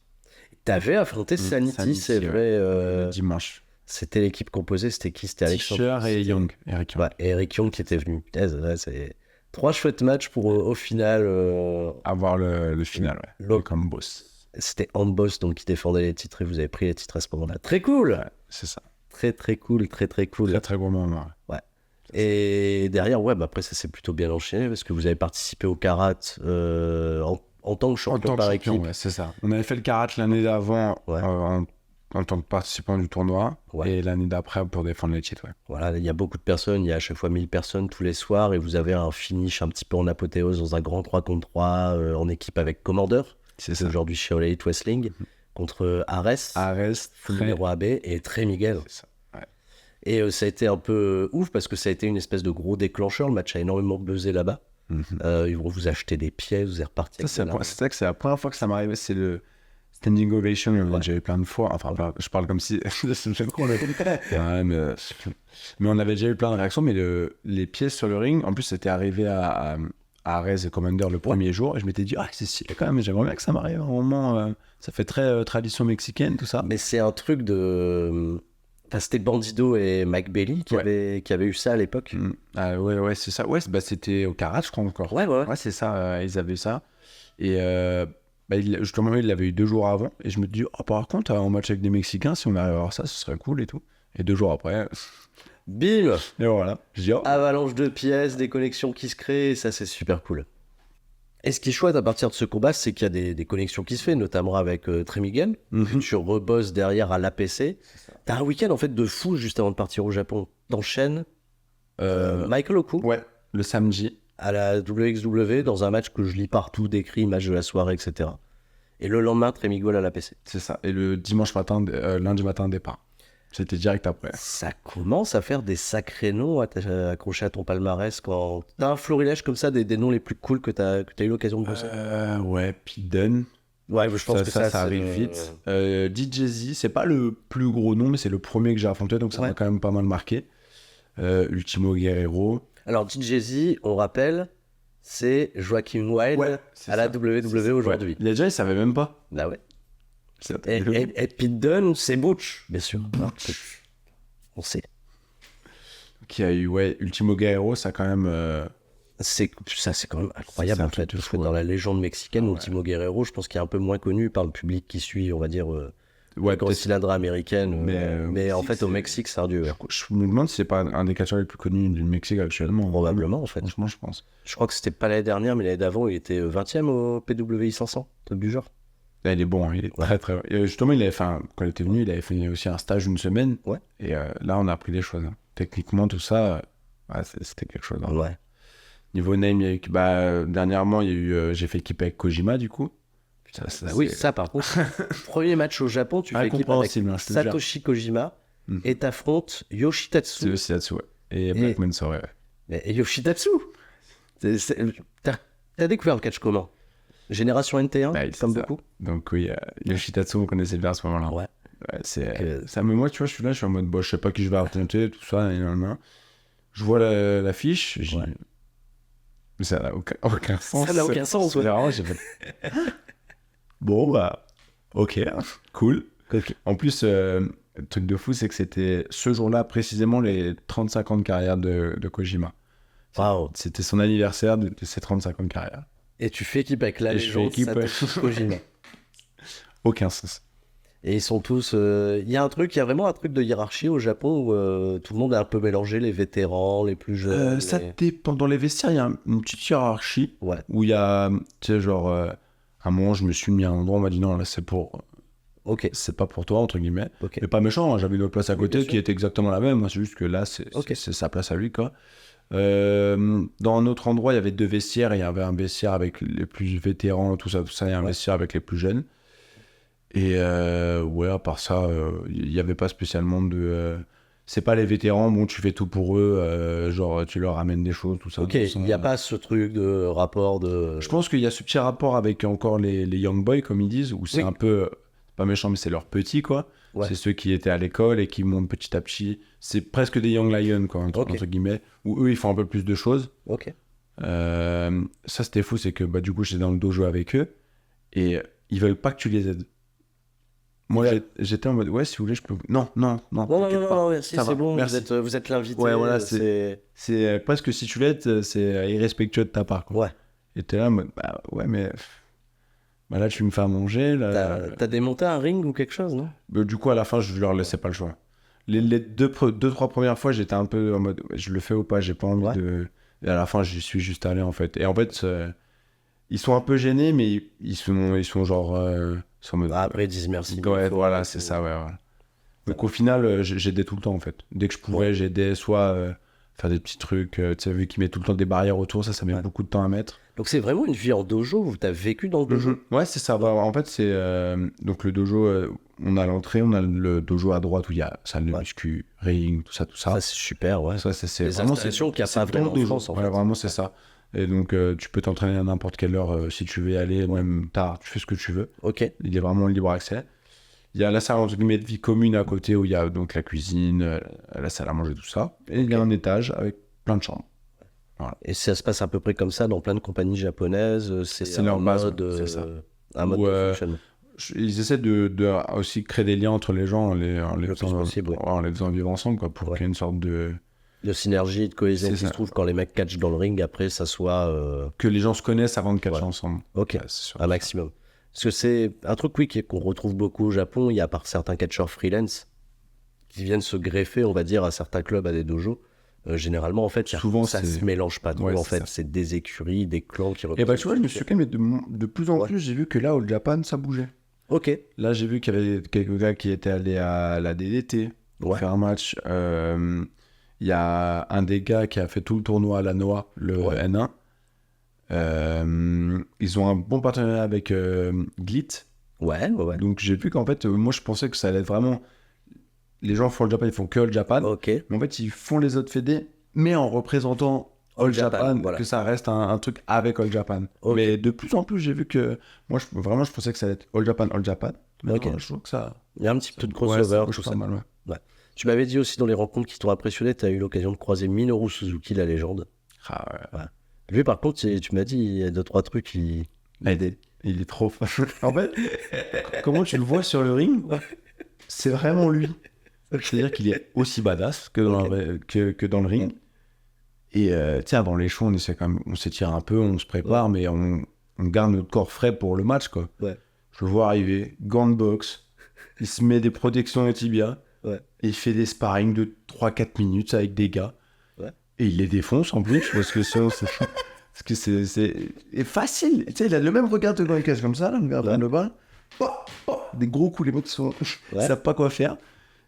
T'avais affronté Sanity, c'est vrai. Dimanche. C'était l'équipe composée, c'était qui? C'était Alexandre et Young. Eric Young. Ouais, et Eric Young qui était venu. Putain, c'est 3 chouettes matchs pour au final... avoir le final, ouais. Le boss. C'était Amboss donc qui défendait les titres et vous avez pris les titres à ce moment-là. Très cool. Ouais, c'est ça. Très très cool, très très cool. Très très gros moment, ouais. Et derrière, après ça s'est plutôt bien enchaîné parce que vous avez participé au Karat en tant que champion par équipe. Ouais, c'est ça. On avait fait le Karat l'année d'avant en tant que participant du tournoi et l'année d'après pour défendre les titres. Ouais. Voilà, il y a beaucoup de personnes, il y a à chaque fois 1000 personnes tous les soirs et vous avez un finish un petit peu en apothéose dans un grand 3 contre 3 en équipe avec Commander. C'est ça. Aujourd'hui chez All Elite Wrestling contre Ares, numéro AB et Trey Miguel. C'est ça. Et ça a été un peu ouf parce que ça a été une espèce de gros déclencheur. Le match a énormément buzzé là-bas. Ils vont vous acheter des pièces, vous êtes reparti. C'est vrai que c'est la première fois que ça m'arrivait. C'est le standing ovation. On l'a déjà eu plein de fois. Enfin, je parle comme si. Mais on avait déjà eu plein de réactions. Mais les pièces sur le ring, en plus, c'était arrivé à Arez et Commander le premier jour. Et je m'étais dit, c'est stylé quand même. J'aimerais bien que ça m'arrive à un moment. Ça fait très tradition mexicaine, tout ça. Mais c'est un truc de. Enfin, c'était Bandido et Mike Bailey qui avaient eu ça à l'époque. Ouais, c'est ça. Ouais, c'était au Karat, je crois encore. Ouais. Ouais, c'est ça. Ils avaient ça. Et Bah, justement, il l'avait eu 2 jours avant. Et je me dis, oh, par contre, en match avec des Mexicains, si on arrive à avoir ça, ce serait cool et tout. Et 2 jours après, Bim, et voilà. Je dis, oh, avalanche de pièces, des connexions qui se créent, et ça c'est super cool. Et ce qui est chouette à partir de ce combat, c'est qu'il y a des connexions qui se font, notamment avec Trey Miguel, que tu rebosses derrière à l'APC. T'as un week-end en fait de fou juste avant de partir au Japon. T'enchaînes Michael Oku ouais, le samedi. à la WXW dans un match que je lis partout, décrit, match de la soirée, etc. Et le lendemain, Trey Miguel à l'APC. C'est ça. Et le dimanche matin, lundi matin, départ. C'était direct après. Ça commence à faire des sacrés noms accrochés à ton palmarès quand t'as un florilège comme ça, des noms les plus cool que t'as eu l'occasion de bosser. Ouais, Pete Dunne. Ouais, je pense que ça arrive vite. DJZ, c'est pas le plus gros nom, mais c'est le premier que j'ai affronté, donc ça m'a quand même pas mal marqué. Ultimo Guerrero. Alors, DJZ, on rappelle, c'est Joaquin Wilde à la WWE aujourd'hui. Ouais. Déjà, il savait même pas. Ah ouais. Et Pete Dunne, c'est Butch, bien sûr. On sait. Qui a eu, Ultimo Guerrero, ça quand même... C'est quand même incroyable en fait. Parce que dans la légende mexicaine, Ultimo Guerrero, je pense qu'il est un peu moins connu par le public qui suit, on va dire, la cylindre américaine. Mais en fait, au Mexique, c'est ardu. Je me demande si c'est pas un des catcheurs les plus connus du Mexique actuellement. Probablement, en fait. Franchement, je pense. Je crois que c'était pas l'année dernière, mais l'année d'avant, il était 20e au PWI 500, truc du genre. Là, il est bon, il est très très bon. Et justement, quand il était venu, il avait fait aussi un stage d'une semaine. Ouais. Et là, on a appris des choses. Hein. Techniquement, tout ça, c'était quelque chose. Hein. Ouais. Niveau name, il y a eu, dernièrement, il y a eu, j'ai fait équipe avec Kojima, du coup. Oui, ça par contre. Premier match au Japon, tu fais équipe avec Satoshi Kojima et t'affrontes Yoshitatsu. Yoshitatsu, ouais. Et Black Mensor, ouais. Et Yoshitatsu T'as découvert le catch comment? Génération NT1, comme beaucoup. Donc oui, Yoshitatsu, on connaissait bien à ce moment-là. Ouais. Ça, mais moi, tu vois, je suis en mode, je sais pas qui je vais affronter, tout ça, je vois l'affiche, mais ça n'a aucun sens. Ça n'a aucun sens, ouais. Vraiment, j'ai fait... Bon, ok, cool. En plus, le truc de fou, c'est que c'était ce jour-là, précisément, les 35 ans de carrière de Kojima. Wow. C'était son anniversaire de ses 35 ans de carrière. Et tu fais équipe avec la légende Satoshi Kojima. Aucun sens. Et ils sont tous... Il y a vraiment un truc de hiérarchie au Japon où tout le monde est un peu mélangé, les vétérans, les plus jeunes. Ça dépend. Dans les vestiaires, il y a une petite hiérarchie où il y a, tu sais, genre, à un moment, je me suis mis à un endroit, on m'a dit non, là, c'est c'est pas pour toi, entre guillemets. Mais pas méchant, hein, j'avais une autre place à côté qui était exactement la même, c'est juste que là, c'est sa place à lui, quoi. Dans un autre endroit, il y avait 2 vestiaires, et il y avait un vestiaire avec les plus vétérans, tout ça, et un vestiaire avec les plus jeunes. Et à part ça, il n'y avait pas spécialement de... c'est pas les vétérans, bon, tu fais tout pour eux, genre tu leur amènes des choses, tout ça. Ok, il n'y a pas ce truc de rapport de... Je pense qu'il y a ce petit rapport avec encore les young boys, comme ils disent, où c'est un peu, pas méchant, mais c'est leurs petits, quoi. Ouais. C'est ceux qui étaient à l'école et qui montent petit à petit. C'est presque des young lions, quoi, entre guillemets, où eux, ils font un peu plus de choses. Ok. Ça, c'était fou, c'est que du coup, j'étais dans le dojo avec eux, et ils veulent pas que tu les aides. Moi, j'étais en mode, si vous voulez, je peux... Non, c'est bon, vous êtes l'invité. Ouais, voilà, c'est presque si tu l'aides, c'est irrespectueux de ta part, quoi. Ouais. Et t'es là, en mode, mais... là, tu me fais à manger, là... T'as démonté un ring ou quelque chose, non? Du coup, à la fin, je leur laissais pas le choix. Les 2-3 premières fois, j'étais un peu en mode, je le fais ou pas, j'ai pas envie de... Et à la fin, j'y suis juste allé, en fait. Et en fait, ils sont un peu gênés, mais ils sont genre... après, ils disent merci. Ouais, voilà, c'est ça, ouais. Donc au final, j'aidais tout le temps, en fait. Dès que je pouvais, j'aidais, soit faire des petits trucs, tu sais, vu qu'ils mettent tout le temps des barrières autour, ça met beaucoup de temps à mettre. Donc c'est vraiment une vie en dojo, où t'as vécu dans le dojo. Ouais, c'est ça. En fait, c'est... donc le dojo, on a l'entrée, on a le dojo à droite où il y a salle de muscu, ring, tout ça. Ça, c'est super, ouais. Ça, c'est les vraiment... installations qu'il n'y a pas vraiment en France, en fait. Vraiment, c'est ça. Et donc, tu peux t'entraîner à n'importe quelle heure si tu veux y aller, même tard, tu fais ce que tu veux. Ok. Il est vraiment libre accès. Il y a la salle entre guillemets de vie commune à côté où il y a donc la cuisine, la salle à manger, tout ça. Et il y a un étage avec plein de chambres. Voilà. Et ça se passe à peu près comme ça dans plein de compagnies japonaises. C'est leur base, c'est ça. Un mode de fonctionnement. Ils essaient de aussi créer des liens entre les gens en les faisant vivre ensemble, quoi, pour qu'il y ait une sorte de synergie, de cohésion qui se trouve quand les mecs catchent dans le ring. Après, ça soit... Que les gens se connaissent avant de catcher ensemble. Ok, un maximum. Parce que c'est un truc, oui, qu'on retrouve beaucoup au Japon. Il y a par certains catcheurs freelance qui viennent se greffer, on va dire, à certains clubs, à des dojos. Généralement, en fait, Souvent, ça se mélange pas trop. Ouais, en c'est fait, ça. c'est des écuries, des clans qui Et bah, tu vois, je me suis calmé de plus en Ouais. plus. J'ai vu que là, au Japan, ça bougeait. Ok. Là, j'ai vu qu'il y avait quelques gars qui étaient allés à la DDT pour Ouais. faire un match. Il y a un des gars qui a fait tout le tournoi à la Noah, le Ouais. N1. Ils ont un bon partenariat avec Glit. Ouais. Donc, j'ai vu qu'en fait, moi, je pensais que ça allait être vraiment. Les gens font le Japan, ils font que le Japan. Ok. Mais en fait, ils font les autres fédés, mais en représentant All Japan, voilà. que ça reste un truc avec All Japan. Ok. Mais de plus en plus, j'ai vu que. Moi, vraiment, je pensais que ça allait être All Japan, All Japan. Mais Ok. non, je trouve que ça. Il y a un petit peu de Ouais, crossover, ça bouge tout pas ça. mal, ouais. Tu m'avais dit aussi dans les rencontres qui t'ont impressionné, tu as eu l'occasion de croiser Minoru Suzuki, la légende. Ah ouais. Lui, par contre, tu m'as dit, il y a 2-3 trucs, il Il est trop fort. En fait, comment tu le vois sur le ring, c'est vraiment lui. C'est-à-dire qu'il est aussi badass que dans, que dans le ring. Et tu sais, avant les shows, on s'étire un peu, on se prépare, mais on garde notre corps frais pour le match, quoi. Ouais. Je le vois arriver, gants de boxe, il se met des protections au tibia, Ouais. et il fait des sparring de 3-4 minutes avec des gars. Ouais. Et il les défonce en plus, parce que parce que c'est et facile. Tu sais, il a le même regard de quand il cache comme ça, là, le gars le bas. Des gros coups, les mecs ils savent pas quoi faire.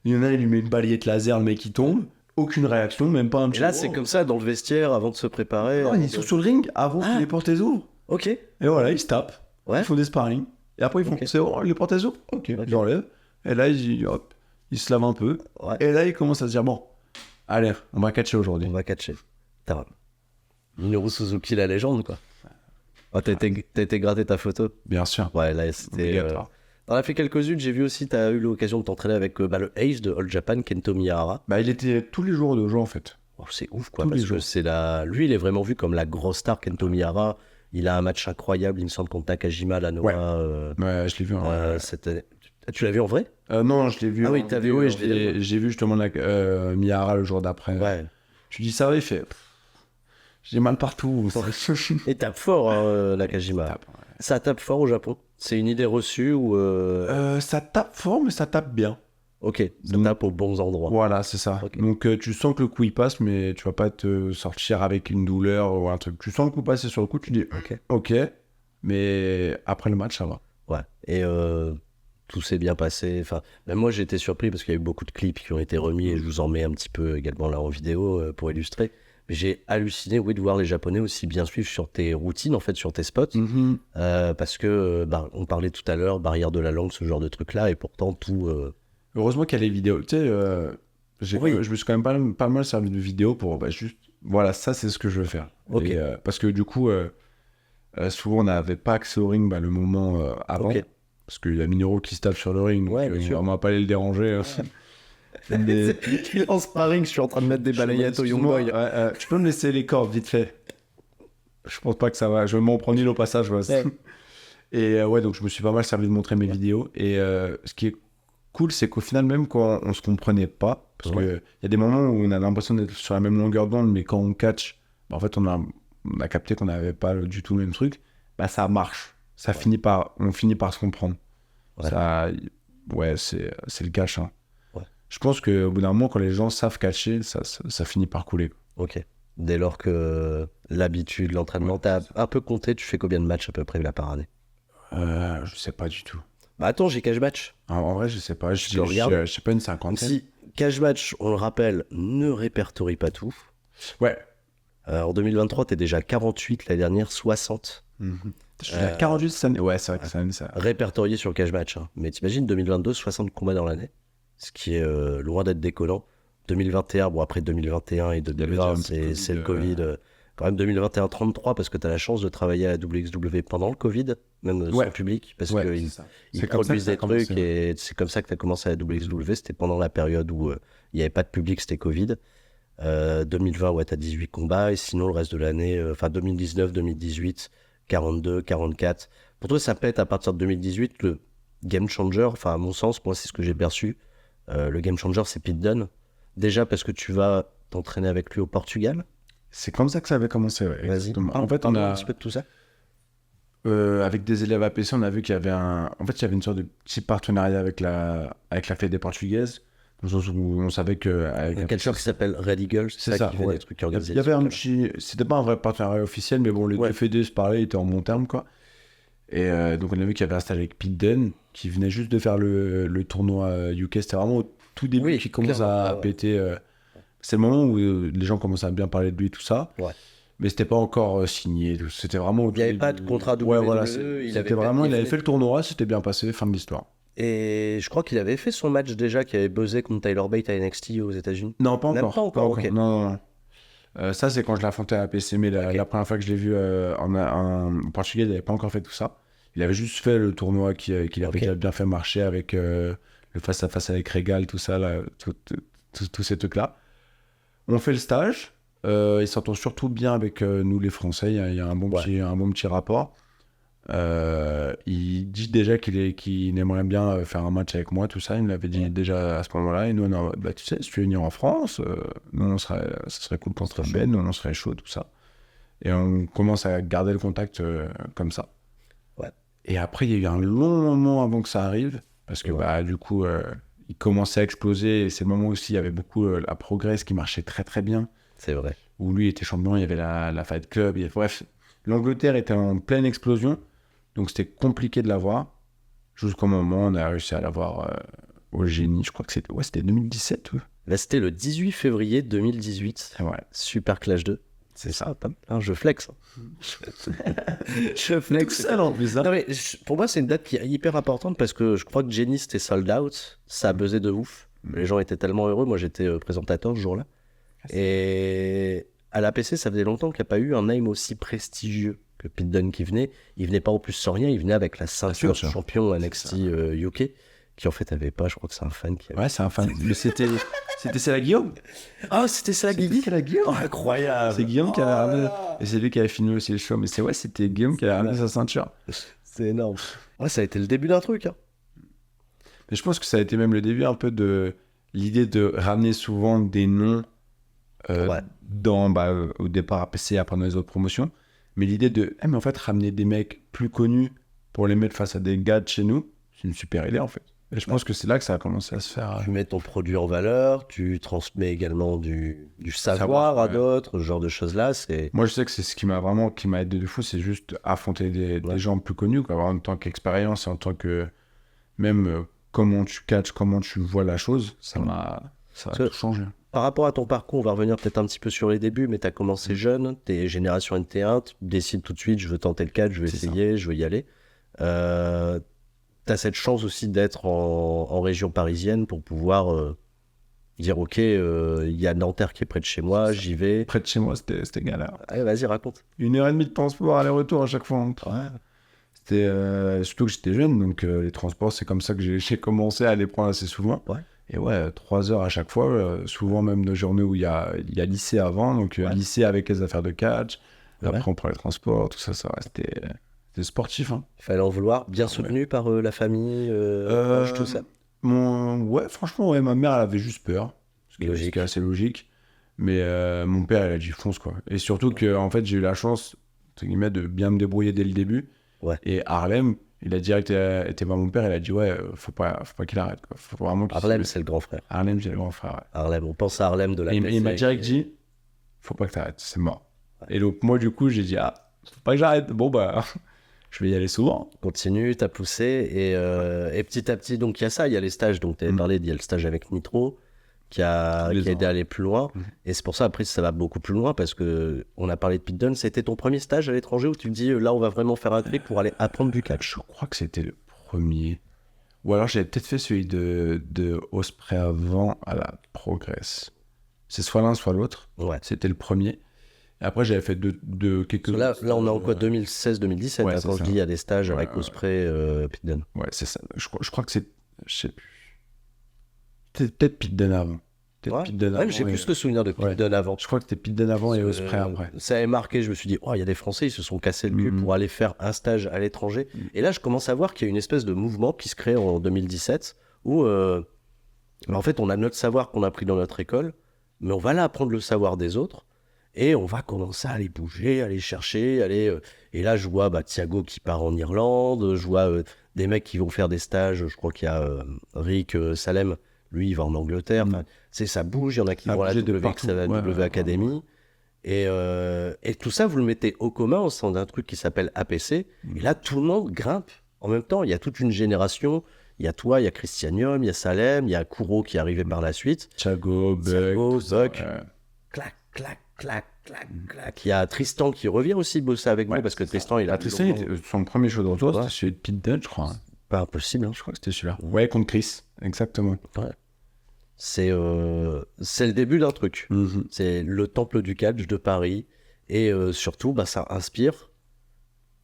Il y en a, il lui met une balayette laser, le mec il tombe. Aucune réaction, même pas un petit Et là, c'est comme ça, dans le vestiaire, avant de se préparer. Non, ils sont sur le ring avant que les portes ouvrent. Ok. Et voilà, ils se tapent. Ouais. Ils font des sparring. Et après, ils font c'est bon, les portes ouvrent. Ok, j'enlève. Et là, ils se lavent un peu. Ouais. Et là, ils commencent à se dire bon, allez, on va catcher aujourd'hui. On va catcher. T'as Minoru Suzuki, la légende, quoi. Oh, t'as été gratter ta photo. Bien sûr. Ouais, là, c'était. On a fait quelques-unes. J'ai vu aussi, t'as eu l'occasion de t'entraîner avec le Ace de All Japan, Kento Miyahara. Bah, il était tous les jours de jeu, en fait. Oh, c'est ouf, quoi. Tous les Parce que jours. lui, il est vraiment vu comme la grosse star, Kento Miyahara. Il a un match incroyable, il me semble, contre Takajima, la Noah. Ouais, je l'ai vu. Cette année. Tu l'as vu en vrai? Non, je l'ai vu. Ah oui, t'as vu en et j'ai vu justement Miyahara le jour d'après. Ouais. Je lui dis ça va, il fait. J'ai mal partout. Et tape fort, hein, Nakajima. Ça tape fort au Japon. C'est une idée reçue ou. Ça tape fort, mais ça tape bien. Ok, ça tape aux bons endroits. Voilà, c'est ça. Okay. Donc tu sens que le coup il passe, mais tu vas pas te sortir avec une douleur ou un truc. Tu sens le coup passer sur le coup, tu dis ok, mais après le match, ça va. Ouais, et tout s'est bien passé. Enfin, même moi j'étais surpris parce qu'il y a eu beaucoup de clips qui ont été remis et je vous en mets un petit peu également là en vidéo pour illustrer. Mais j'ai halluciné, oui, de voir les Japonais aussi bien suivre sur tes routines, en fait, sur tes spots. Parce que, on parlait tout à l'heure, barrière de la langue, ce genre de truc-là, et pourtant tout. Heureusement qu'il y a les vidéos. Tu sais, je me suis quand même pas mal servi de vidéos pour juste. Voilà, ça, c'est ce que je veux faire. Ok. Et, parce que du coup, souvent, on n'avait pas accès au ring le moment avant. Okay. Parce qu'il y a Minoru qui se tape sur le ring, donc on va pas aller le déranger. Il est en sparring, je suis en train de mettre des balayettes au Young Boy. Tu peux me laisser les cordes, vite fait. Je pense pas que ça va. Je vais m'en prendre une au passage. Ouais. Et donc je me suis pas mal servi de montrer mes vidéos. Et ce qui est cool, c'est qu'au final, même quand on se comprenait pas, parce qu'il y a des moments où on a l'impression d'être sur la même longueur d'onde, mais quand on catch, en fait, on a capté qu'on n'avait pas du tout le même truc, ça marche. On finit par se comprendre. Ça, c'est le catch. Hein. Je pense qu'au bout d'un moment, quand les gens savent catcher, ça finit par couler. Ok. Dès lors que l'habitude, l'entraînement, t'as un peu compté, tu fais combien de matchs à peu près là par année? Je sais pas du tout. Attends, j'ai cash match. En vrai, je sais pas. Je sais pas, une cinquantaine. Si cash match, on le rappelle, ne répertorie pas tout. Ouais. En 2023, t'es déjà 48, l'année dernière 60. Je suis à 48 cette année. Ouais, c'est vrai que cette année, ça. Répertorié sur cash match. Hein. Mais t'imagines, 2022, 60 combats dans l'année. Ce qui est loin d'être décollant. 2021, bon après 2021 et 2020, c'est le Covid. Quand même 2021, 33 parce que tu as la chance de travailler à la WXW pendant le Covid, même sans public, parce qu'ils produisent des trucs et c'est comme ça que tu as commencé à la WXW. C'était pendant la période où il n'y avait pas de public, c'était Covid. 2020, tu as 18 combats et sinon le reste de l'année, 2019, 2018, 42, 44. Pour toi, ça pète à partir de 2018 le game changer, à mon sens, moi c'est ce que j'ai perçu. Le game changer, c'est Pete Dunne. Déjà parce que tu vas t'entraîner avec lui au Portugal. C'est comme ça que ça avait commencé, ouais. Vas-y. En fait, on a un petit peu de tout ça. avec des élèves APC, on a vu qu'il y avait en fait, il y avait une sorte de petit partenariat avec la Fédé portugaise, dans le sens où on savait que... Il y a quelqu'un qui s'appelle Red Eagle, C'est ça, qui fait ouais. des trucs organisés. Il y avait un petit... C'était pas un vrai partenariat officiel, mais bon, les deux fédés se parlaient, ils étaient en bon terme, quoi. Et donc, on a vu qu'il y avait un stage avec Pete Dunne, qui venait juste de faire le tournoi UK. C'était vraiment au tout début qu'il commence à péter... C'est le moment où les gens commencent à bien parler de lui, tout ça. Ouais. Mais c'était pas encore signé. C'était vraiment... Il n'y avait pas de contrat WWE. Ouais, voilà. Il avait fait le tournoi, c'était bien passé, fin de l'histoire. Et je crois qu'il avait fait son match déjà, qui avait buzzé contre Tyler Bate à NXT aux États-Unis. Non, pas encore. Même pas encore, ok. Non. Ça, c'est quand je l'ai affronté à la PC, mais la première fois que je l'ai vu en Portugal, il n'avait pas encore fait tout ça. Il avait juste fait le tournoi qu'il avait déjà bien fait marcher avec le face-à-face avec Regal, tout ça, là, tous ces trucs-là. On fait le stage. Il s'entend surtout bien avec nous, les Français. Il y a un bon petit rapport. Il dit déjà qu'il aimerait bien faire un match avec moi, tout ça. Il me l'avait dit déjà à ce moment-là. Et nous, tu sais, si tu veux venir en France, nous, ça serait cool pour te faire, nous, on serait chaud, tout ça. Et on commence à garder le contact comme ça. Ouais. Et après, il y a eu un long moment avant que ça arrive, parce que du coup, il commençait à exploser. Et c'est le moment aussi, il y avait beaucoup la Progress qui marchait très très bien. C'est vrai. Où lui était champion, il y avait la Fight Club. Bref, l'Angleterre était en pleine explosion. Donc c'était compliqué de l'avoir. Jusqu'au moment où on a réussi à l'avoir au Génie. Je crois que c'était 2017. Ouais. Là, c'était le 18 février 2018. Ouais. Super Clash 2. C'est ça. Je flex. Je flex. Tout seul en plus. Hein. Non, mais pour moi, c'est une date qui est hyper importante parce que je crois que Jenny, c'était sold out. Ça a buzzé de ouf. Les gens étaient tellement heureux. Moi, j'étais présentateur ce jour-là. Et à l'APC, ça faisait longtemps qu'il n'y a pas eu un name aussi prestigieux que Pete Dunne qui venait. Il venait pas en plus sans rien, il venait avec la ceinture champion NXT UK, qui en fait avait pas, je crois que c'est un fan qui avait... Ouais, c'est un fan. Mais c'était Céla Guillaume. Ah, c'était Céla Guillaume. Oh, incroyable. C'est Guillaume qui avait ramené. Et c'est lui qui avait filmé aussi le show. Mais c'était Guillaume qui avait ramené sa ceinture. C'est énorme. Ouais, ça a été le début d'un truc. Hein. Mais je pense que ça a été même le début un peu de l'idée de ramener souvent des noms au départ APC, après dans les autres promotions. Mais l'idée de mais en fait ramener des mecs plus connus pour les mettre face à des gars de chez nous, c'est une super idée en fait. Et je pense que c'est là que ça a commencé à se faire. Tu mets ton produit en valeur, tu transmets également du savoir à d'autres, ce genre de choses-là. Moi je sais que c'est ce qui m'a aidé de fou, c'est juste affronter des gens plus connus, quoi, en tant qu'expérience et en tant que même comment tu catches, comment tu vois la chose, ça a tout changé. Par rapport à ton parcours, on va revenir peut-être un petit peu sur les débuts, mais tu as commencé jeune, tu es génération NT1, tu décides tout de suite, je veux tenter le catch, je veux essayer, je veux y aller. Tu as cette chance aussi d'être en région parisienne pour pouvoir dire ok, il y a Nanterre qui est près de chez moi, j'y vais. Près de chez moi, c'était galère. Allez, vas-y, raconte. 1h30 de transport aller-retour à chaque fois. Ouais. C'était, surtout que j'étais jeune, donc les transports, c'est comme ça que j'ai commencé à les prendre assez souvent. Ouais. Et 3 heures à chaque fois, souvent même de journées où il y a lycée avant, donc lycée avec les affaires de catch, après on prend les transports, tout ça c'était sportif. Hein. Il fallait en vouloir, bien soutenu par la famille, tout ça. Franchement, ma mère elle avait juste peur, ce qui est assez logique, mais mon père il a dit fonce quoi. Et surtout que en fait j'ai eu la chance entre guillemets, de bien me débrouiller dès le début. Ouais. Et Harlem, il a direct été voir mon père, il a dit faut pas qu'il arrête quoi. Faut vraiment Harlem c'est le grand frère. Harlem c'est le grand frère. Ouais. Harlem, on pense à Harlem de la PC. Et il m'a direct dit faut pas que t'arrêtes, c'est mort. Ouais. Et donc moi du coup j'ai dit faut pas que j'arrête. Bon je vais y aller souvent. Continue, t'as poussé et petit à petit donc il y a ça, il y a les stages, donc t'avais parlé, il y a le stage avec Nitro qui a aidé à aller plus loin. Et c'est pour ça après ça va beaucoup plus loin parce que on a parlé de Pete Dunne. C'était ton premier stage à l'étranger où tu te dis là on va vraiment faire un trip pour aller apprendre du catch? Je crois que c'était le premier. Ou alors j'avais peut-être fait celui de Osprey avant à la Progress. C'est soit l'un soit l'autre. Ouais. C'était le premier. Et après j'avais fait de quelques là on est en quoi 2016-2017 ouais, quand je dis il y a des stages avec Osprey, Pete Dunne. Ouais c'est ça. Je crois que c'est, je sais plus. Peut-être Pete Dunne avant. Ouais, j'ai plus le souvenir de Pete Dunne avant. Je crois que c'était Pete Dunne avant et Osprey après. Ça avait marqué, je me suis dit, il y a des Français, ils se sont cassés le cul pour aller faire un stage à l'étranger. Et là, je commence à voir qu'il y a une espèce de mouvement qui se crée en 2017 où, en fait, on a notre savoir qu'on a pris dans notre école, mais on va là apprendre le savoir des autres. Et on va commencer à aller bouger, aller chercher, et là, je vois Thiago qui part en Irlande, je vois des mecs qui vont faire des stages. Je crois qu'il y a Rick Salem, lui, il va en Angleterre. Enfin, ça bouge, il y en a qui Ça a vont à la bougé de W, partout. la Ouais, W ouais, Academy. ouais. Et tout ça, vous le mettez au commun au sein d'un truc qui s'appelle APC. Et là, tout le monde grimpe en même temps. Il y a toute une génération. Il y a toi, il y a Christianium, il y a Salem, il y a Kuro qui est arrivé par la suite. Thiago, Buck, Buck. ouais. Clac, clac, clac, clac, clac. Il y a Tristan qui revient aussi bosser avec nous parce que Tristan, il a Tristan, son premier show de retour, c'était celui de Pete Dunne, je crois. pas impossible. Je crois que c'était celui-là. Ouais, contre Chris, exactement. Ouais. C'est le début d'un truc. C'est le temple du catch de Paris. Et surtout, ça inspire.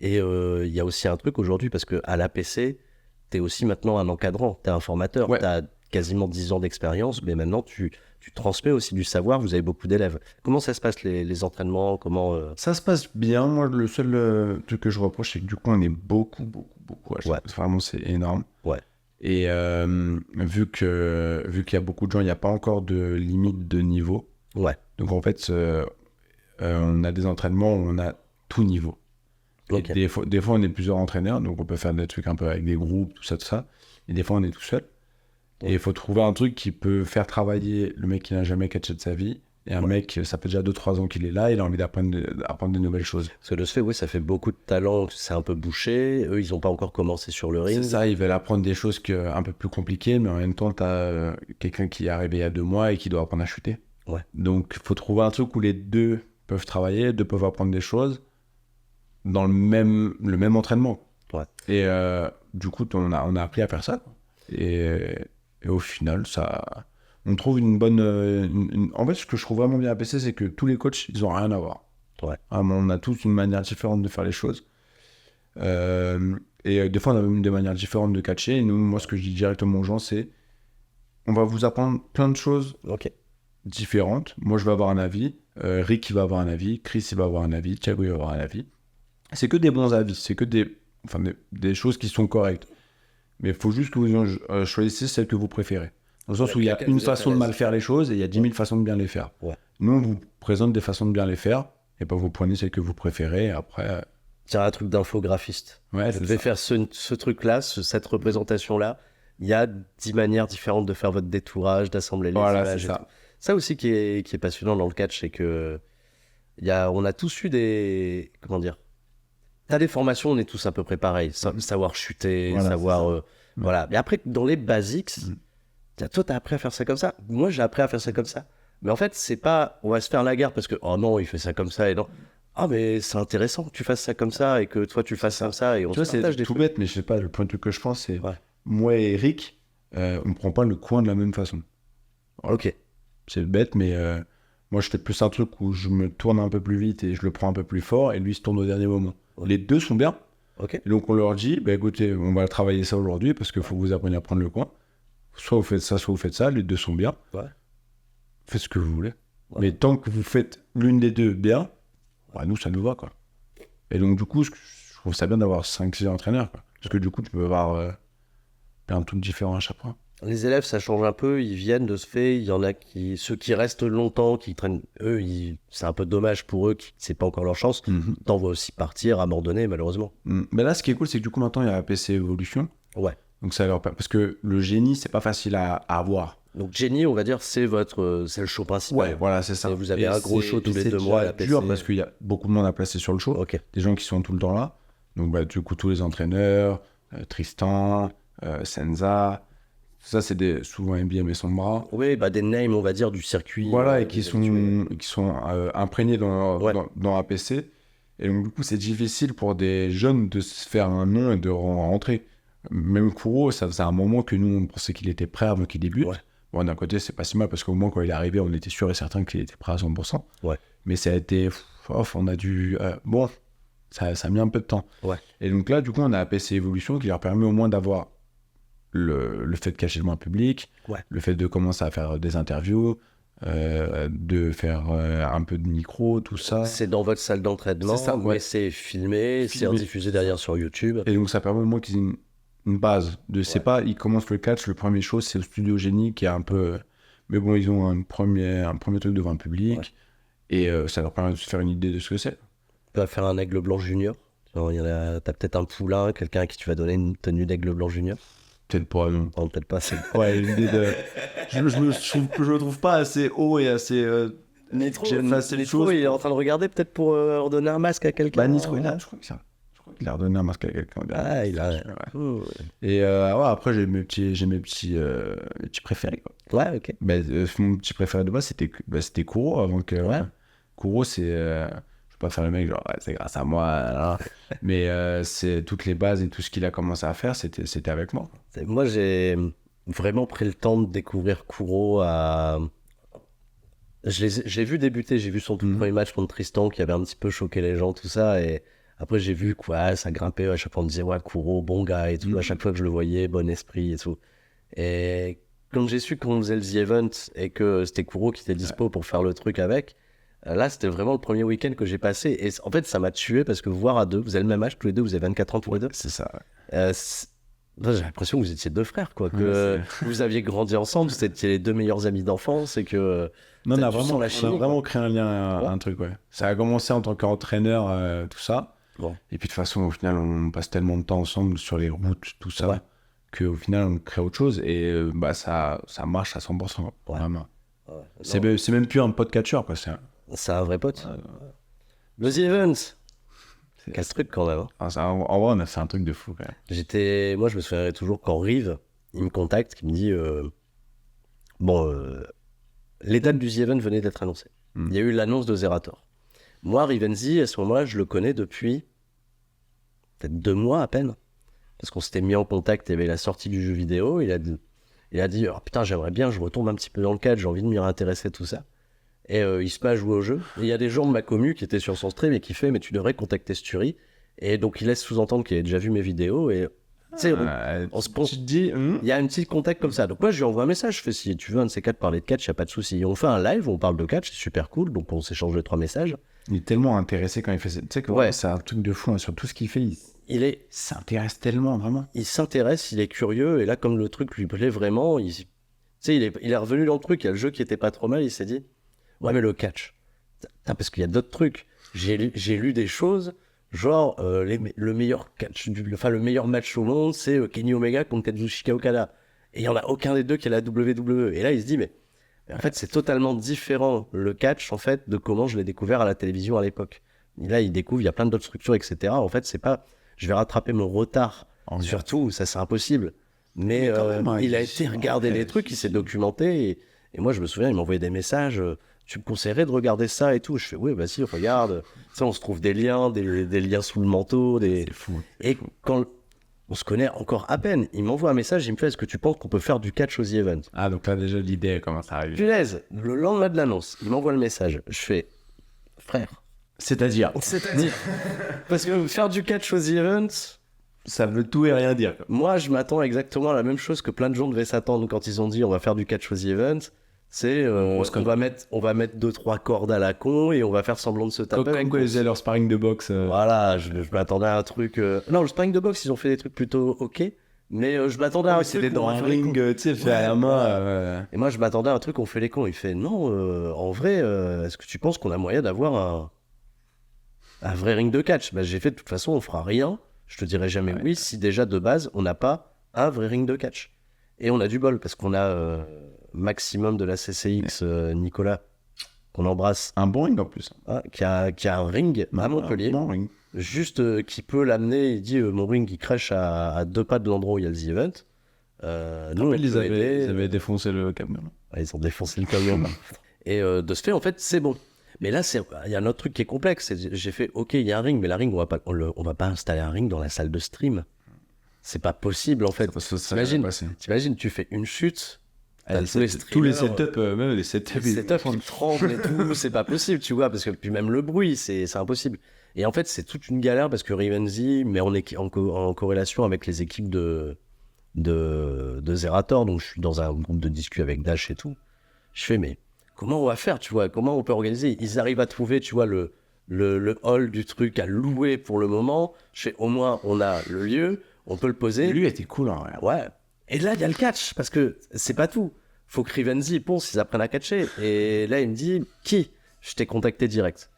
Et il y a aussi un truc aujourd'hui, parce qu'à l'APC, tu es aussi maintenant un encadrant, tu es un formateur. Ouais. Tu as quasiment 10 ans d'expérience, mais maintenant, tu transmets aussi du savoir. Vous avez beaucoup d'élèves. Comment ça se passe, les entraînements? Ça se passe bien. Moi, le seul truc que je reproche, c'est que du coup, on est beaucoup à chaque fois. Vraiment, c'est énorme. Ouais. Et vu qu'il y a beaucoup de gens, il n'y a pas encore de limite de niveau. Ouais. Donc, en fait, on a des entraînements où on a tout niveau. Okay. Des fois, on est plusieurs entraîneurs, donc on peut faire des trucs un peu avec des groupes, tout ça. Et des fois, on est tout seul. Ouais. Et il faut trouver un truc qui peut faire travailler le mec qui n'a jamais catché de sa vie. Et un mec, ça fait déjà 2-3 ans qu'il est là, il a envie d'apprendre de nouvelles choses. Parce que de ce fait, oui, ça fait beaucoup de talent, c'est un peu bouché. Eux, ils n'ont pas encore commencé sur le ring. C'est ça, ils veulent apprendre des choses un peu plus compliquées, mais en même temps, tu as quelqu'un qui est arrivé il y a 2 mois et qui doit apprendre à chuter. Ouais. Donc, il faut trouver un truc où les deux peuvent travailler, deux peuvent apprendre des choses dans le même entraînement. Ouais. Et du coup, on a appris à faire ça. Et au final, on trouve une bonne... En fait, ce que je trouve vraiment bien à PC, c'est que tous les coachs, ils n'ont rien à voir. Ouais. Vraiment, on a tous une manière différente de faire les choses. Et des fois, on a même des manières différentes de catcher. Et nous, moi, ce que je dis directement aux gens, c'est on va vous apprendre plein de choses différentes. Moi, je vais avoir un avis. Rick, il va avoir un avis. Chris, il va avoir un avis. Thiago, il va avoir un avis. C'est que des bons avis. C'est que des choses qui sont correctes. Mais il faut juste que vous choisissiez celle que vous préférez. Dans le sens où il y a une façon de mal faire les choses et il y a 10 000 façons de bien les faire. Ouais. Nous, on vous présente des façons de bien les faire et pas vous prenez celle que vous préférez. Et après... C'est un truc d'infographiste. Ouais, vous devez faire ce truc-là, cette représentation-là. Il y a 10 manières différentes de faire votre détourage, d'assembler les images. C'est ça. Ça aussi qui est passionnant dans le catch, c'est que on a tous eu des... Comment dire ? T'as des formations, on est tous à peu près pareils. Savoir chuter, savoir... voilà. Mais après, dans les basics, toi, t'as appris à faire ça comme ça. Moi, j'ai appris à faire ça comme ça. Mais en fait, c'est pas... On va se faire la guerre parce que, oh non, il fait ça comme ça et non... Ah, mais c'est intéressant que tu fasses ça comme ça et que toi, tu fasses comme ça et on se partage des trucs. C'est tout bête, mais je sais pas, le point de vue que je pense, c'est... Moi et Eric, on prend pas le coin de la même façon. Voilà. Ok. C'est bête, mais moi, je fais plus un truc où je me tourne un peu plus vite et je le prends un peu plus fort et lui, il se tourne au dernier moment. Les deux sont bien. Okay. Et donc, on leur dit, écoutez, on va travailler ça aujourd'hui parce qu'il faut que vous appreniez à prendre le coin. Soit vous faites ça, les deux sont bien. Ouais. Faites ce que vous voulez. Ouais. Mais tant que vous faites l'une des deux bien, nous, ça nous va, quoi. Et donc, du coup, je trouve ça bien d'avoir 5-6 entraîneurs, quoi. Parce que du coup, tu peux avoir plein de trucs différents à chaque fois. Les élèves, ça change un peu, ils viennent de ce fait, il y en a ceux qui restent longtemps, qui traînent, eux, c'est un peu dommage pour eux, c'est pas encore leur chance. T'en vois aussi partir, abandonner, malheureusement. Mais là, ce qui est cool, c'est que du coup, maintenant, il y a la PC Evolution. Ouais. Donc, ça leur permet... Parce que le génie, c'est pas facile à avoir. Donc, génie, on va dire, c'est le show principal. Ouais, voilà, c'est ça. Vous avez un gros show tous les 2 mois à la PC. C'est dur parce qu'il y a beaucoup de monde à placer sur le show. Okay. Des gens qui sont tout le temps là. Donc, du coup, tous les entraîneurs, Tristan, Senza... Ça, c'est souvent NBA mais son bras. Oui, des names, on va dire, du circuit. Voilà, et qui sont imprégnés dans APC. Et donc, du coup, c'est difficile pour des jeunes de se faire un nom et de rentrer. Même Kuro, ça faisait un moment que nous, on pensait qu'il était prêt avant qu'il débute. Ouais. Bon, d'un côté, c'est pas si mal parce qu'au moins, quand il est arrivé, on était sûr et certain qu'il était prêt à 100%. Ouais. Mais ça a été... on a dû... ça a mis un peu de temps. Ouais. Et donc là, du coup, on a APC Evolution qui leur permet au moins d'avoir le fait de cacher le moins public, le fait de commencer à faire des interviews, de faire un peu de micro, tout ça. C'est dans votre salle d'entraînement, mais c'est filmé, c'est rediffusé derrière sur YouTube. Et donc ça permet au moins qu'ils aient une base. C'est pas, ils commencent le catch, le premier show, c'est au Studio Génie qui est un peu... Mais bon, ils ont un premier truc devant un public. Et ça leur permet de se faire une idée de ce que c'est. Tu vas faire un aigle blanc junior. T'as peut-être un poulain, quelqu'un à qui tu vas donner une tenue d'aigle blanc junior. Peut-être pas, non. Non, peut-être pas. C'est... Ouais, l'idée de... je me trouve pas assez haut et assez... Nitro, j'ai fait assez de Nitro, choses il est pour- en train de regarder peut-être pour redonner un masque à quelqu'un. Bah, Nitro, là, je crois qu'il a redonné un masque à quelqu'un. Ah, il a... Ouais. Oh. Et ouais, après, j'ai mes petits préférés, quoi. Ouais, ok. Bah, mon petit préféré de base, c'était Kuro. Donc, ouais. Kuro, c'est... je vais pas faire le mec, genre, ouais, c'est grâce à moi. Là. Mais c'est toutes les bases et tout ce qu'il a commencé à faire, c'était avec moi. Moi, j'ai vraiment pris le temps de découvrir Kuro à... J'ai vu débuter, j'ai vu son tout premier match contre Tristan qui avait un petit peu choqué les gens, tout ça, et après j'ai vu quoi, ça grimpait, à chaque fois on disait ouais, Kuro, bon gars et tout, à chaque fois que je le voyais, bon esprit et tout. Et quand j'ai su qu'on faisait le The Event et que c'était Kuro qui était dispo pour faire le truc avec, là c'était vraiment le premier week-end que j'ai passé, et en fait ça m'a tué parce que voir à deux, vous avez le même âge tous les deux, vous avez 24 ans tous les deux. C'est ça. Là, j'ai l'impression que vous étiez deux frères, quoi, que Ouais, vous aviez grandi ensemble, vous étiez les deux meilleurs amis d'enfance et que... Non, on a tu sens la chimie, vraiment créé un lien, Ouais. un truc, ouais. Ça a commencé en tant qu'entraîneur, tout ça. Bon. Et puis de toute façon, au final, on passe tellement de temps ensemble sur les routes, tout ça, Ouais. qu'au final, on crée autre chose. Et bah, ça marche à 100%. Ouais. Vraiment. Ouais. C'est même plus un podcatcher, quoi. C'est un vrai pote. Le The Event, quel truc quand même. Hein. En vrai, on a fait un truc de fou, quand même. Moi, je me souviendrai toujours quand Rive, il me contacte, qui me dit les dates du The Event venaient d'être annoncées. Il y a eu l'annonce de Zerator. Moi, Rivenzi, à ce moment-là, je le connais depuis peut-être 2 mois à peine. Parce qu'on s'était mis en contact, il y avait la sortie du jeu vidéo. Il a dit oh, putain, j'aimerais bien, je retombe un petit peu dans le cadre, j'ai envie de m'y réintéresser, tout ça. Et il se met à jouer au jeu. Et il y a des gens de ma commu qui étaient sur son stream et qui fait mais tu devrais contacter Sturi. Et donc il laisse sous-entendre qu'il a déjà vu mes vidéos. Et tu sais, on se Tu pense. te dis, Il y a un petit contact comme ça. Donc moi, je lui envoie un message. Je fais si tu veux un de ces quatre parler de catch, il n'y a pas de souci. On fait un live, on parle de catch, c'est super cool. Donc on s'échange 2-3 messages. il est tellement intéressé quand il fait ça. Tu sais que Ouais. c'est un truc de fou, hein, sur tout ce qu'il fait. Il s'intéresse tellement, vraiment. s'intéresse, il est curieux. Et là, comme le truc lui plaît vraiment, tu sais, il est revenu dans le truc. Il y a le jeu qui était pas trop mal. Il s'est dit ouais, mais le catch. Putain, parce qu'il y a d'autres trucs. J'ai lu des choses. Genre, le meilleur catch, le meilleur match au monde, c'est Kenny Omega contre Kazuchika Okada. Et il n'y en a aucun des deux qui a la WWE. Et là, il se dit, mais en fait, c'est totalement différent le catch, en fait, de comment je l'ai découvert à la télévision à l'époque. Et là, il découvre, il y a plein d'autres structures, etc. En fait, c'est pas, je vais rattraper mon retard. Surtout, ça, c'est impossible. Mais quand même, hein, il a été regarder les trucs, il s'est documenté. Et moi, je me souviens, il m'envoyait des messages. Tu me conseillerais de regarder ça et tout. Je fais, oui, vas-y, regarde. Ça, on se trouve des liens, des liens sous le manteau. C'est fou. Et quand on se connaît encore à peine, il m'envoie un message, il me fait, est-ce que tu penses qu'on peut faire du catch aux The Event? Ah, donc là, déjà, l'idée elle commence à arriver. Punaise, le lendemain de l'annonce, il m'envoie le message. Je fais, frère. C'est-à-dire, Parce que faire du catch aux The Event, ça veut tout et rien dire. Quoi. moi, je m'attends exactement à la même chose que plein de gens devaient s'attendre quand ils ont dit, on va faire du catch aux The Event. C'est on va mettre 2-3 cordes à la con et on va faire semblant de se taper. Comme quoi ils faisaient leur sparring de boxe. Voilà, je m'attendais à un truc. Non, le sparring de boxe, ils ont fait des trucs plutôt ok. Mais je m'attendais à un truc. C'était dans où on un fait les ring, cons. tu sais, fait à la main. Et moi, je m'attendais à un truc, on fait les cons. Il fait non, en vrai, est-ce que tu penses qu'on a moyen d'avoir un vrai ring de catch? Bah, j'ai fait de toute façon, on fera rien. Je te dirai jamais oui si déjà de base, on n'a pas un vrai ring de catch. Et on a du bol parce qu'on a maximum de la CCX, Nicolas, qu'on embrasse, Un bon ring en plus. hein, qui a un ring à Montpellier. Un bon ring. Juste qui peut l'amener, il dit mon ring il crèche à 2 pas de l'endroit où il y a le The Event. Nous, on Ils peut aider. avaient défoncé le camion. Ouais, ils ont défoncé le camion. Et de ce fait, en fait, c'est bon. Mais là, il y a un autre truc qui est complexe. J'ai fait, ok, il y a un ring, mais la ring, on va pas installer un ring dans la salle de stream. C'est pas possible, en fait. T'imagines, tu fais une chute. T'as tous les setups, même les setups, les setups qui tremblent et tout, c'est pas possible, tu vois, parce que puis même le bruit, c'est impossible. Et en fait, c'est toute une galère parce que Rivenzi, mais on est en corrélation avec les équipes de Zerator, donc je suis dans un groupe de discussion avec Dash et tout. Je fais, mais comment on va faire, tu vois, comment on peut organiser? Ils arrivent à trouver, tu vois, le hall du truc à louer pour le moment. Je fais, au moins, on a le lieu, on peut le poser. Lui était cool, en vrai. Ouais. Et là, il y a le catch, parce que c'est pas tout. Faut que Rivenzi, Ponce, ils apprennent à catcher. Et là, il me dit, qui? je t'ai contacté direct.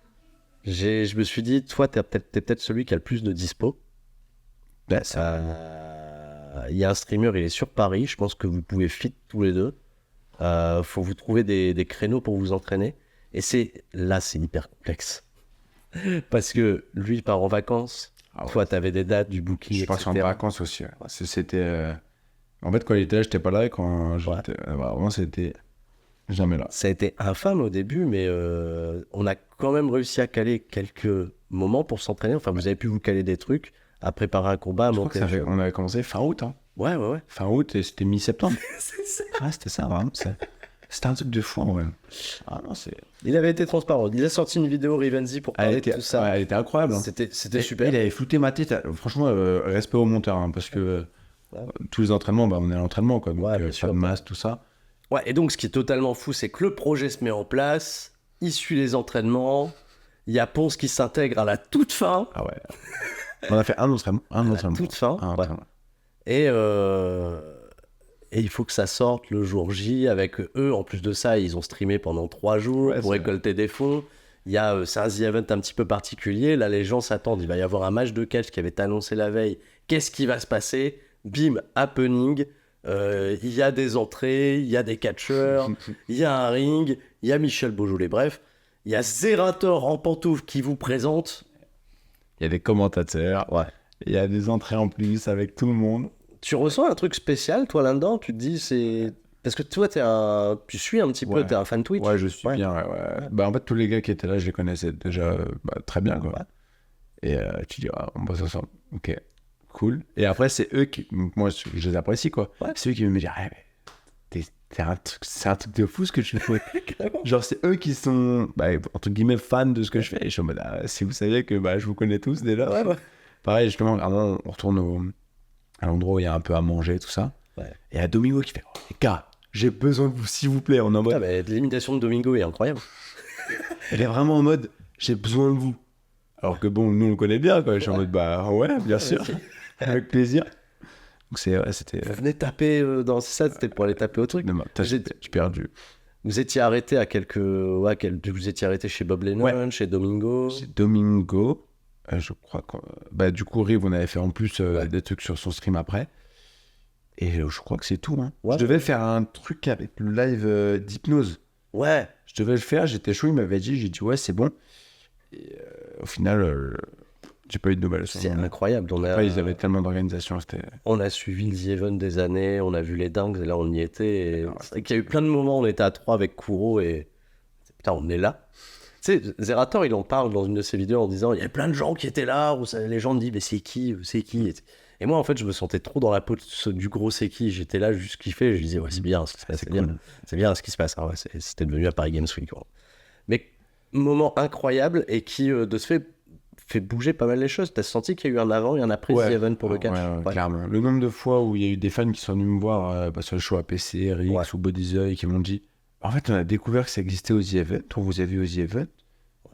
Je me suis dit, toi, t'es peut-être celui qui a le plus de dispo. Il y a un streamer, il est sur Paris. Je pense que vous pouvez fit tous les deux. Faut vous trouver des créneaux pour vous entraîner. Et c'est hyper complexe. Parce que lui, il part en vacances. Toi, t'avais des dates, du booking, Je passe en etc. vacances aussi. Ouais. C'était... En fait, quand il était là, j'étais pas là. Et quand j'étais... Vraiment, c'était jamais là. Ça a été infâme au début, mais on a quand même réussi à caler quelques moments pour s'entraîner. Enfin, vous avez pu vous caler des trucs, à préparer un combat, à Je crois monter. on avait commencé fin août. Hein. Ouais. Fin août et c'était mi-septembre. C'est ça. C'était ça, vraiment. C'était un truc de fou, en vrai. Non, Il avait été transparent. Il a sorti une vidéo Rivenzi pour parler de tout ça. Ouais, elle était incroyable. Hein. C'était super. Il avait flouté ma tête. Franchement, respect au monteur, hein, parce que tous les entraînements, on est à l'entraînement, quoi. Donc, bien sûr, pas de masse, tout ça. Ouais, et donc ce qui est totalement fou, c'est que le projet se met en place, il suit les entraînements, il y a Ponce qui s'intègre à la toute fin. Ah ouais. On a fait un entraînement. À la toute fin. Ouais. Et il faut que ça sorte le jour J avec eux. En plus de ça, ils ont streamé pendant 3 jours pour récolter des fonds. C'est un The Event un petit peu particulier. Là, les gens s'attendent. Il va y avoir un match de catch qui avait été annoncé la veille. Qu'est-ce qui va se passer? Bim, happening. Il y a des entrées, il y a des catcheurs, il y a un ring, il y a Michel Beaujolais. Bref, il y a Zerator en pantoufle qui vous présente. Il y a des commentateurs. Ouais. Il y a des entrées en plus avec tout le monde. Tu ressens un truc spécial, toi, là-dedans? Tu te dis, c'est... Parce que toi, tu suis un petit peu, t'es un fan Twitch. Ouais, je suis bien, ouais. Bah, en fait, tous les gars qui étaient là, je les connaissais déjà très bien, quoi. Ouais. Et tu dis, on bosse ensemble. Ok, cool. Et après, c'est eux qui... Moi, je les apprécie, quoi. Ouais. C'est eux qui me disent, c'est un truc de fou ce que tu fais. Genre, c'est eux qui sont, entre guillemets, fans de ce que je fais. Et je suis en mode, si vous saviez que je vous connais tous déjà. Ouais. Pareil, justement, on retourne à l'endroit où il y a un peu à manger, tout ça. Ouais. Et il y a Domingo qui fait, les gars, j'ai besoin de vous, s'il vous plaît. On est en mode... l'imitation de Domingo est incroyable. Elle est vraiment en mode, j'ai besoin de vous. Alors que bon, nous on le connaît bien, quoi. Je suis en mode, ouais, bien sûr. Avec plaisir. Donc c'était... Vous venez taper dans ça, c'était pour aller taper au truc. Non, j'ai perdu. Vous étiez arrêté à vous étiez arrêté chez Bob Lennon, chez Domingo. Chez Domingo. Je crois que... du coup, Rive, on avait fait en plus des trucs sur son stream après. Et je crois que c'est tout. Hein. Ouais. Je devais faire un truc avec le live d'hypnose. Ouais. Je devais le faire, j'étais chaud, il m'avait dit, j'ai dit ouais, c'est bon. Et au final, j'ai pas eu de nouvelles. C'est incroyable. Ils avaient tellement d'organisation. On a suivi le The Event des années, on a vu les dingues, et là on y était. Et... c'est vrai qu'il y a eu plein de moments, on était à 3 avec Kuro et putain, on est là. Tu sais, Zerator, il en parle dans une de ses vidéos en disant il y a plein de gens qui étaient là, où les gens me disent mais c'est qui? Et moi en fait je me sentais trop dans la peau du gros c'est qui, j'étais là juste kiffé, je disais ouais c'est bien ce qui se passe, c'est bien ce qui se passe, hein, ouais, c'était devenu à Paris Games Week. Quoi. Mais moment incroyable et qui de ce fait bouger pas mal les choses. T'as senti qu'il y a eu un avant et un après The Event pour le catch? Ouais, clairement. Le nombre de fois où il y a eu des fans qui sont venus me voir sur le show APC, RX ou Body's Eye qui m'ont dit en fait, on a découvert que ça existait au The Event, on vous a vu au The Event,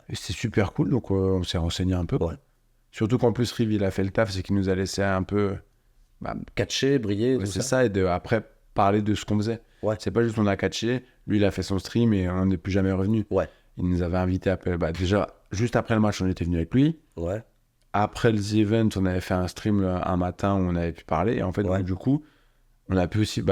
et c'est super cool, donc on s'est renseigné un peu. Ouais. Surtout qu'en plus, Riv, il a fait le taf, c'est qu'il nous a laissé un peu... catcher, briller, tout c'est ça, et après parler de ce qu'on faisait. Ouais. C'est pas juste on a catché, lui il a fait son stream et on n'est plus jamais revenu. Ouais. Il nous avait invités déjà, juste après le match, on était venu avec lui. Ouais. Après le The Event, on avait fait un stream un matin où on avait pu parler, et en fait, donc, du coup, on a pu aussi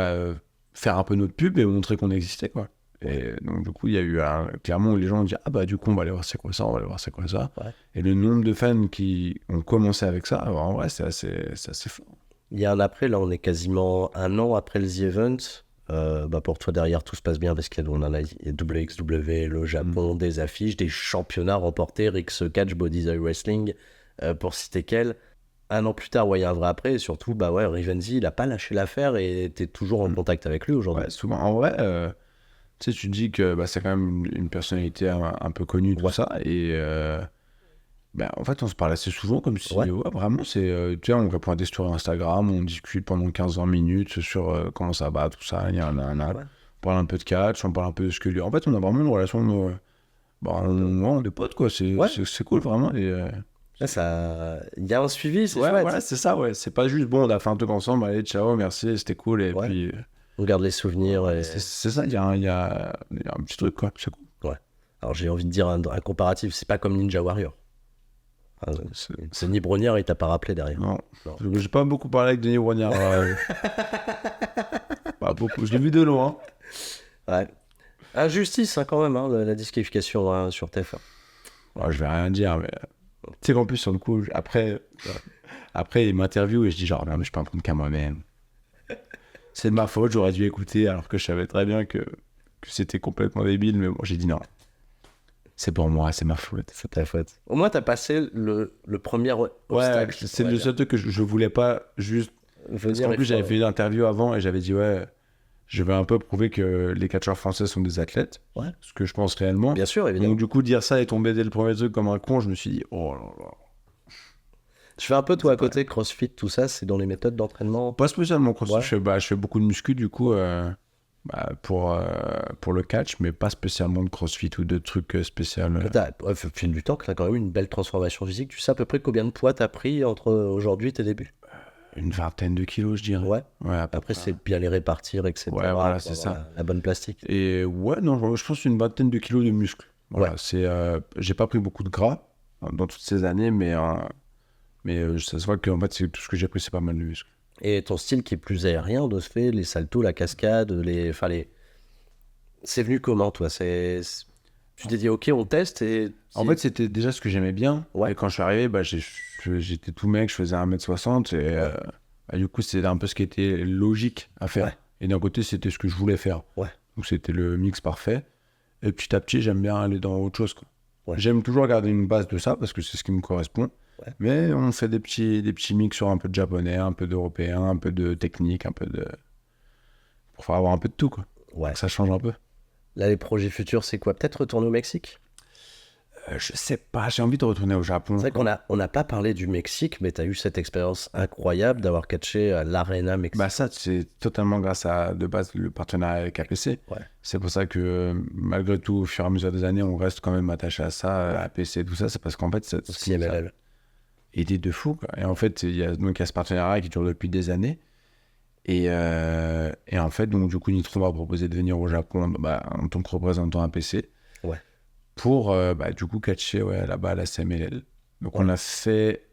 faire un peu notre pub et montrer qu'on existait, quoi. Et donc du coup il y a eu clairement où les gens ont dit du coup on va aller voir c'est quoi ça, on va aller voir c'est quoi ça. Ouais. Et le nombre de fans qui ont commencé avec ça, en vrai c'est assez fort. Il y a un après, là on est quasiment un an après le The Event. Pour toi derrière tout se passe bien parce qu'on en a WXW, le Japon, des affiches, des championnats remportés, Rix Catch, Body's Eye Wrestling, pour citer quel. Un an plus tard, il y a un vrai après, et surtout Rivenzi il a pas lâché l'affaire et t'es toujours en contact avec lui aujourd'hui. Ouais, souvent en vrai tu sais, tu te dis que c'est quand même une personnalité un peu connue, tout ça, et en fait, on se parle assez souvent, comme si, vraiment, tu sais, on répond à des stories Instagram, on discute pendant 15-20 minutes sur comment ça va, tout ça, on parle un peu de catch, on parle un peu de ce que lui... En fait, on a vraiment une relation, on est des potes, quoi, c'est cool, vraiment, et... Là, il y a un suivi, c'est chouette. Voilà, c'est ça, ouais, c'est pas juste, on a fait un truc ensemble, allez, ciao, merci, c'était cool, et puis... On garde les souvenirs. Et... C'est ça, il y a un petit truc, quoi. C'est cool. Ouais. Alors j'ai envie de dire un comparatif, c'est pas comme Ninja Warrior. C'est ni Brognard, il t'a pas rappelé derrière. Non. J'ai pas beaucoup parlé avec Denis Brognard. Pas beaucoup. Je l'ai vu de loin. Ouais. Injustice quand même, la disqualification sur TF1. Ouais, je vais rien dire, mais tu sais qu'en plus sur le coup, après il m'interviewe et je dis genre non mais je peux pas me prendre qu'à moi-même. C'est de ma faute, j'aurais dû écouter alors que je savais très bien que c'était complètement débile, mais bon j'ai dit non. C'est pour moi, c'est ma faute. C'est ta faute. Au moins, t'as passé le premier obstacle. Ouais, c'est le seul truc que je voulais pas juste. Parce qu'en plus, j'avais fait une interview avant et j'avais dit, ouais, je vais un peu prouver que les catcheurs français sont des athlètes. Ouais. Ce que je pense réellement. Bien sûr, évidemment. Donc, du coup, dire ça et tomber dès le premier truc comme un con, je me suis dit, oh là là. Tu fais un peu, toi, à côté, CrossFit, tout ça, c'est dans les méthodes d'entraînement? Pas spécialement CrossFit. Ouais. Je fais beaucoup de muscu, du coup. Pour le catch, mais pas spécialement de crossfit ou de trucs spéciaux. Fil du temps, que t'as quand même eu une belle transformation physique. Tu sais à peu près combien de poids t'as pris entre aujourd'hui et tes débuts? Une vingtaine de kilos, je dirais. Ouais. Après, c'est bien les répartir, etc. Ouais, voilà, c'est ça. La bonne plastique. Et ouais, non, je pense une vingtaine de kilos de muscles. Voilà, ouais. J'ai pas pris beaucoup de gras dans toutes ces années, mais ça se voit que en fait, tout ce que j'ai pris, c'est pas mal de muscles. Et ton style qui est plus aérien, de ce fait, les saltos, la cascade, c'est venu comment, toi? Tu t'es dit, ok, on teste et... En fait, c'était déjà ce que j'aimais bien. Ouais. Et quand je suis arrivé, j'étais tout mec, je faisais 1m60. Et du coup, c'était un peu ce qui était logique à faire. Ouais. Et d'un côté, c'était ce que je voulais faire. Ouais. Donc, c'était le mix parfait. Et petit à petit, j'aime bien aller dans autre chose, quoi. Ouais. J'aime toujours garder une base de ça parce que c'est ce qui me correspond. Ouais. Mais on fait des petits mix sur un peu de japonais, un peu d'européen, un peu de technique, pour faire avoir un peu de tout, quoi. Ouais. Donc ça change un peu. Là, les projets futurs, c'est quoi? Peut-être retourner au Mexique? Je sais pas, j'ai envie de retourner au Japon. C'est vrai qu'on n'a pas parlé du Mexique, mais tu as eu cette expérience incroyable d'avoir catché à l'Arena Mexique. Bah ça, c'est totalement grâce à, de base, le partenariat avec APC. Ouais. C'est pour ça que, malgré tout, au fur et à mesure des années, on reste quand même attaché à ça, à APC, tout ça. C'est parce qu'en fait, c'est Aussi MLL. Idée de fou, quoi. Et en fait, il y a ce partenariat qui dure depuis des années. Et en fait, donc, du coup, Nitro m'a proposé de venir au Japon en tant que représentant APC. Ouais. Pour, du coup, catcher là-bas à la CMLL. Donc, on a fait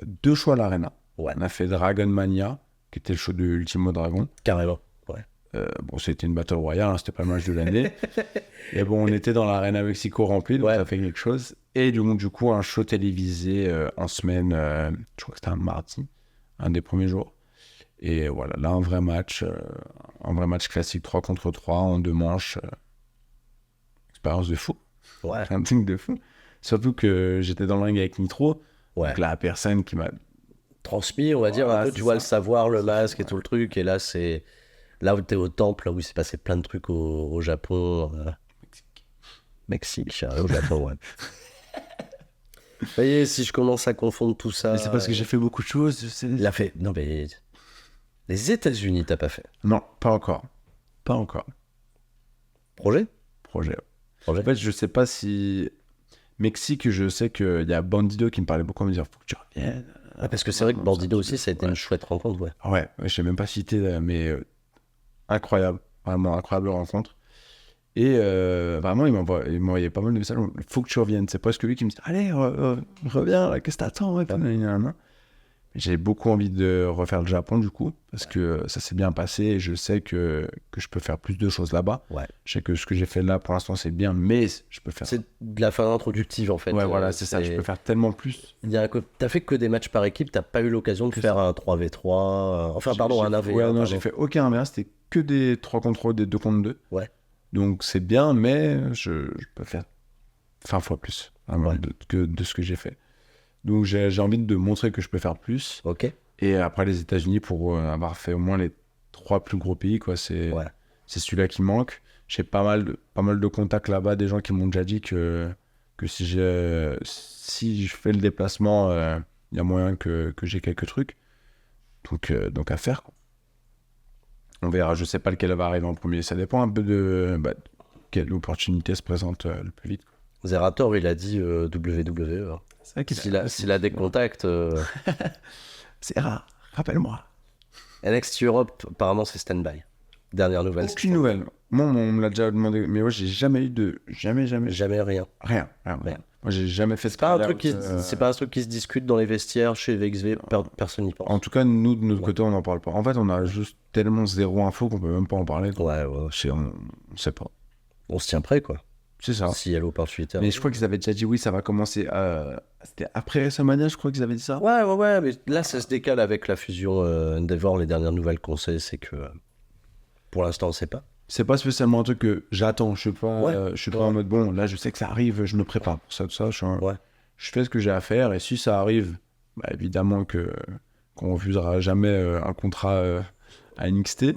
2 shows à l'Arena. Ouais. On a fait Dragon Mania, qui était le show de Ultimo Dragon. Carrément. Ouais. C'était une battle royale, hein, c'était pas le match de l'année. Et bon, on était dans l'Arena Mexico remplie, donc ça a fait quelque chose. Et du coup, un show télévisé en semaine, je crois que c'était un mardi, un des premiers jours. Et voilà, là, un vrai match classique 3 contre 3 en 2 manches. Expérience de fou. Ouais. Un truc de fou. Surtout que j'étais dans le ring avec Nitro. Ouais. Donc la personne qui m'a transmis, on va dire, un peu, tu vois, le savoir, le masque et tout le truc. Et là, c'est là où t'es au temple, là où il s'est passé plein de trucs au Japon. Mexique, au Japon, ouais. Vous voyez, si je commence à confondre tout ça... Mais c'est parce que j'ai fait beaucoup de choses. Il a fait... Non, mais... Les États-Unis, t'as pas fait? Non, pas encore. Pas encore. Projet. En fait, je sais pas si... Mexique, je sais qu'il y a Bandido qui me parlait beaucoup, à me dire, faut que tu reviennes. Ah, parce que c'est vrai que Bandido aussi, ça a été une chouette rencontre, ouais. Ouais, je sais même pas citer, mais incroyable. Vraiment incroyable rencontre. Et vraiment, il m'envoyait pas mal de messages. Il faut que tu reviennes. C'est presque lui qui me dit, allez, reviens, là, qu'est-ce que t'attends? J'ai beaucoup envie de refaire le Japon, du coup, parce que ça s'est bien passé et je sais que je peux faire plus de choses là-bas. Ouais. Je sais que ce que j'ai fait là, pour l'instant, c'est bien, mais je peux faire... C'est de la fin introductive, en fait. Ouais, voilà, c'est ça. Je peux faire tellement plus. T'as fait que des matchs par équipe, t'as pas eu l'occasion de faire un 3v3, un 1v1. Ouais, non, j'ai fait aucun 1v1, c'était que des 3 contre 3, des 2 contre 2. Ouais. Donc c'est bien, mais je peux faire 20 fois plus de ce que j'ai fait. Donc j'ai envie de montrer que je peux faire plus. Ok. Et après les États-Unis, pour avoir fait au moins les 3 plus gros pays, quoi, c'est celui-là qui manque. J'ai pas mal de contacts là-bas, des gens qui m'ont déjà dit que si je fais le déplacement, il y a moyen que j'ai quelques trucs. Donc à faire, quoi. On verra, je sais pas lequel va arriver en premier. Ça dépend un peu de quelle opportunité se présente le plus vite, quoi. Zerator, il a dit WWE. Hein. C'est vrai s'il a des contacts... C'est rare, rappelle-moi. NXT Europe, apparemment, c'est stand-by. Dernière nouvelle. Aucune nouvelle. Moi, on me l'a déjà demandé, mais moi, j'ai jamais eu de. Jamais. Jamais rien. Rien. Rien. Moi, j'ai jamais fait C'est pas un truc c'est pas un truc qui se discute dans les vestiaires chez VXV, personne n'y pense. En tout cas, nous, de notre côté, on n'en parle pas. En fait, on a juste tellement zéro info qu'on peut même pas en parler. Ouais. On sait pas. On se tient prêt, quoi. C'est ça. S'il y a l'opportunité. Mais je crois qu'ils avaient déjà dit oui, ça va commencer. C'était après WrestleMania, je crois qu'ils avaient dit ça. Ouais, mais là, ça se décale avec la fusion Endeavor. Les dernières nouvelles qu'on sait, c'est que pour l'instant, on sait pas. C'est pas spécialement un truc que j'attends. Je suis pas, je suis pas en mode bon, là, je sais que ça arrive, je me prépare pour ça, tout ça. Je fais ce que j'ai à faire et si ça arrive, bah, évidemment qu'on refusera jamais un contrat à NXT.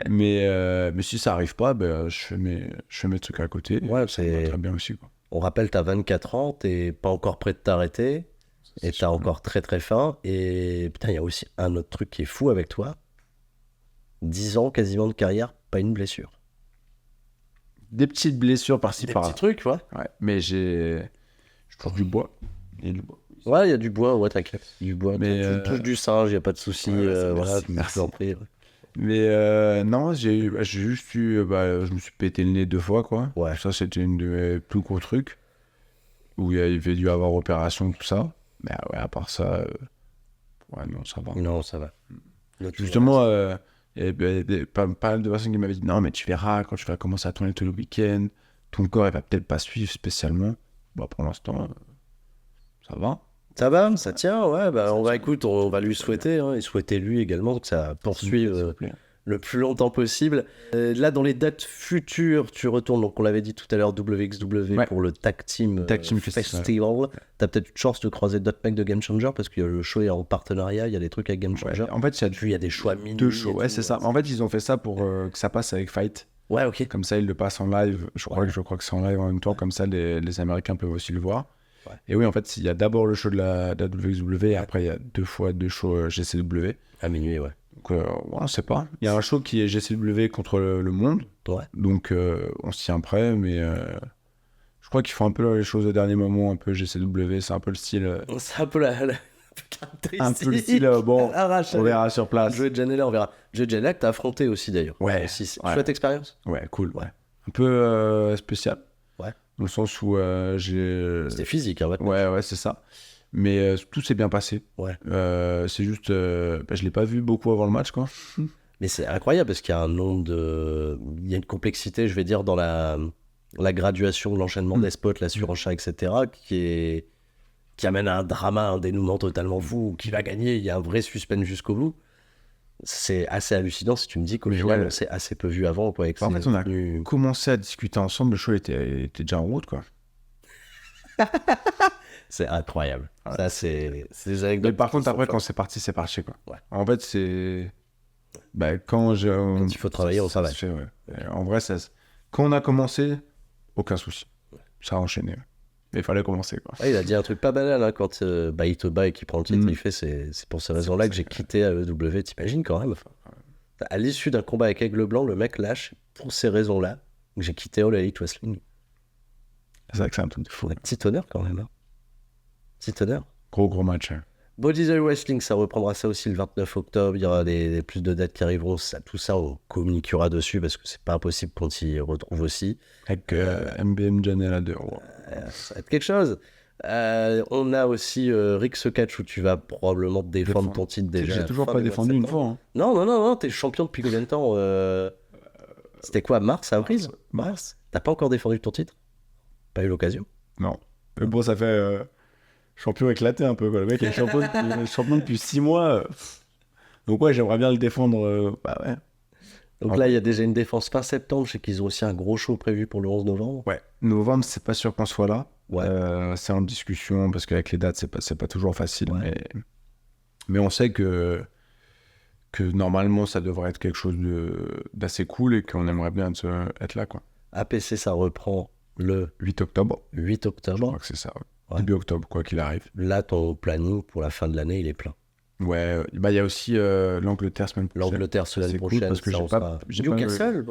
mais si ça arrive pas, bah, je fais mes trucs à côté. Ouais, ça va très bien aussi, quoi. On rappelle, t'as 24 ans, t'es pas encore prêt de t'arrêter et t'as encore très très faim. Et putain, il y a aussi un autre truc qui est fou avec toi. 10 ans quasiment de carrière, pas une blessure. Des petites blessures par-ci par-là. Des petits trucs, ouais. Mais je touche du bois. Il y a du bois. Ouais, il y a du bois, ouais, t'inquiète. Du bois, mais tu touches du singe, y a pas de souci. Voilà, merci. En prie, ouais. Mais non, j'ai juste eu. Je me suis pété le nez 2 fois, quoi. Ouais. Ça, c'était une de mes plus gros trucs. Où il y avait dû avoir opération, tout ça. Mais ouais, à part ça. Ouais, non, ça va. Non, ça va. Justement, il y avait pas mal de personnes qui m'avaient dit non, mais tu verras, quand tu vas commencer à tourner tout le week-end, ton corps, il va peut-être pas suivre spécialement. Bah, pour l'instant, ça va. Ça va, ça tient, ouais. Bah, écoute, on va lui souhaiter, et souhaiter lui également que ça poursuive le plus longtemps possible. Là, dans les dates futures, tu retournes, donc on l'avait dit tout à l'heure, WXW pour le Tag Team Festival. T'as peut-être une chance de croiser d'autres mecs de Game Changer parce que le show est en partenariat, il y a des trucs avec Game Changer. Ouais. En fait, il y a des choix minuit. 2 shows, ouais, c'est ça. En fait, ils ont fait ça pour que ça passe avec Fight. Ouais, ok. Comme ça, ils le passent en live. Je crois que c'est en live en même temps, comme ça, les Américains peuvent aussi le voir. Ouais. Et oui, en fait, il y a d'abord le show de la WXW et après, il y a 2 shows GCW. À minuit, ouais. Donc, on sait pas. Il y a un show qui est GCW contre le monde. Ouais. Donc, on se tient prêt, mais je crois qu'ils font un peu les choses au dernier moment, un peu GCW. C'est un peu le style. C'est un peu un peu le style, bon, on verra sur place. Joey Janela, on verra. Joey Janela que t'as affronté aussi d'ailleurs. Ouais. Chouette expérience. Ouais, cool. Ouais. Un peu spécial. Ouais. Dans le sens où j'ai. C'était physique, hein, ouais, c'est ça. Mais tout s'est bien passé. Ouais. C'est juste, je l'ai pas vu beaucoup avant le match, quoi. Mais c'est incroyable parce qu'il y a un nombre de, il y a une complexité, je vais dire, dans la graduation, l'enchaînement des spots, la surenchère, etc., qui amène à un drama, un dénouement totalement fou. Qui va gagner? Il y a un vrai suspense jusqu'au bout. C'est assez hallucinant si tu me dis qu'au final, on s'est assez peu vu avant, quoi. En fait, on a commencé à discuter ensemble, le show était déjà en route, quoi. C'est incroyable. Ouais. Ça, c'est des anecdotes. Mais par contre, après, quand c'est parti, quoi. Ouais. En fait, c'est. Quand il faut travailler, on travaille. Ouais. En vrai, quand on a commencé, aucun souci. Ouais. Ça a enchaîné. Mais il fallait commencer, quoi. Ouais, il a dit un truc pas banal, hein, quand il te bat et qu'il prend le titre. Il fait c'est pour ces raisons-là que j'ai quitté AEW. T'imagines quand même? À l'issue d'un combat avec Aigle Blanc, le mec lâche pour ces raisons-là que j'ai quitté All Elite Wrestling. C'est vrai que c'est un truc de fou. Petit honneur quand même. Hein. Petit honneur. Gros match. Hein. Bodyzone Wrestling, ça reprendra ça aussi le 29 octobre. Il y aura des plus de dates qui arriveront. Tout ça, on communiquera dessus parce que c'est pas impossible qu'on s'y retrouve aussi. Avec MBM Janela 2. Ça va être quelque chose. On a aussi Rick Secatch où tu vas probablement défendre ton titre déjà. J'ai toujours pas défendu une fois. Hein. Non, t'es champion depuis combien de temps C'était quoi, mars, avril? Mars. T'as pas encore défendu ton titre? Pas eu l'occasion? Non. Mais bon, ça fait champion éclaté un peu, quoi. Le mec est champion depuis 6 mois. Donc ouais, j'aimerais bien le défendre. Ouais. Donc là, il y a déjà une défense fin septembre. Je sais qu'ils ont aussi un gros show prévu pour le 11 novembre. Ouais, novembre, c'est pas sûr qu'on soit là. Ouais. C'est en discussion parce qu'avec les dates, c'est pas toujours facile. Ouais. Mais on sait que normalement, ça devrait être quelque chose d'assez cool et qu'on aimerait bien être là, quoi. APC, ça reprend le 8 octobre. 8 octobre. Je crois que c'est ça. Ouais. Début octobre, quoi qu'il arrive. Là, ton planning pour la fin de l'année, il est plein. Ouais, il y a aussi l'Angleterre semaine prochaine. L'Angleterre semaine prochaine, cool parce que j'ai pas Newcastle,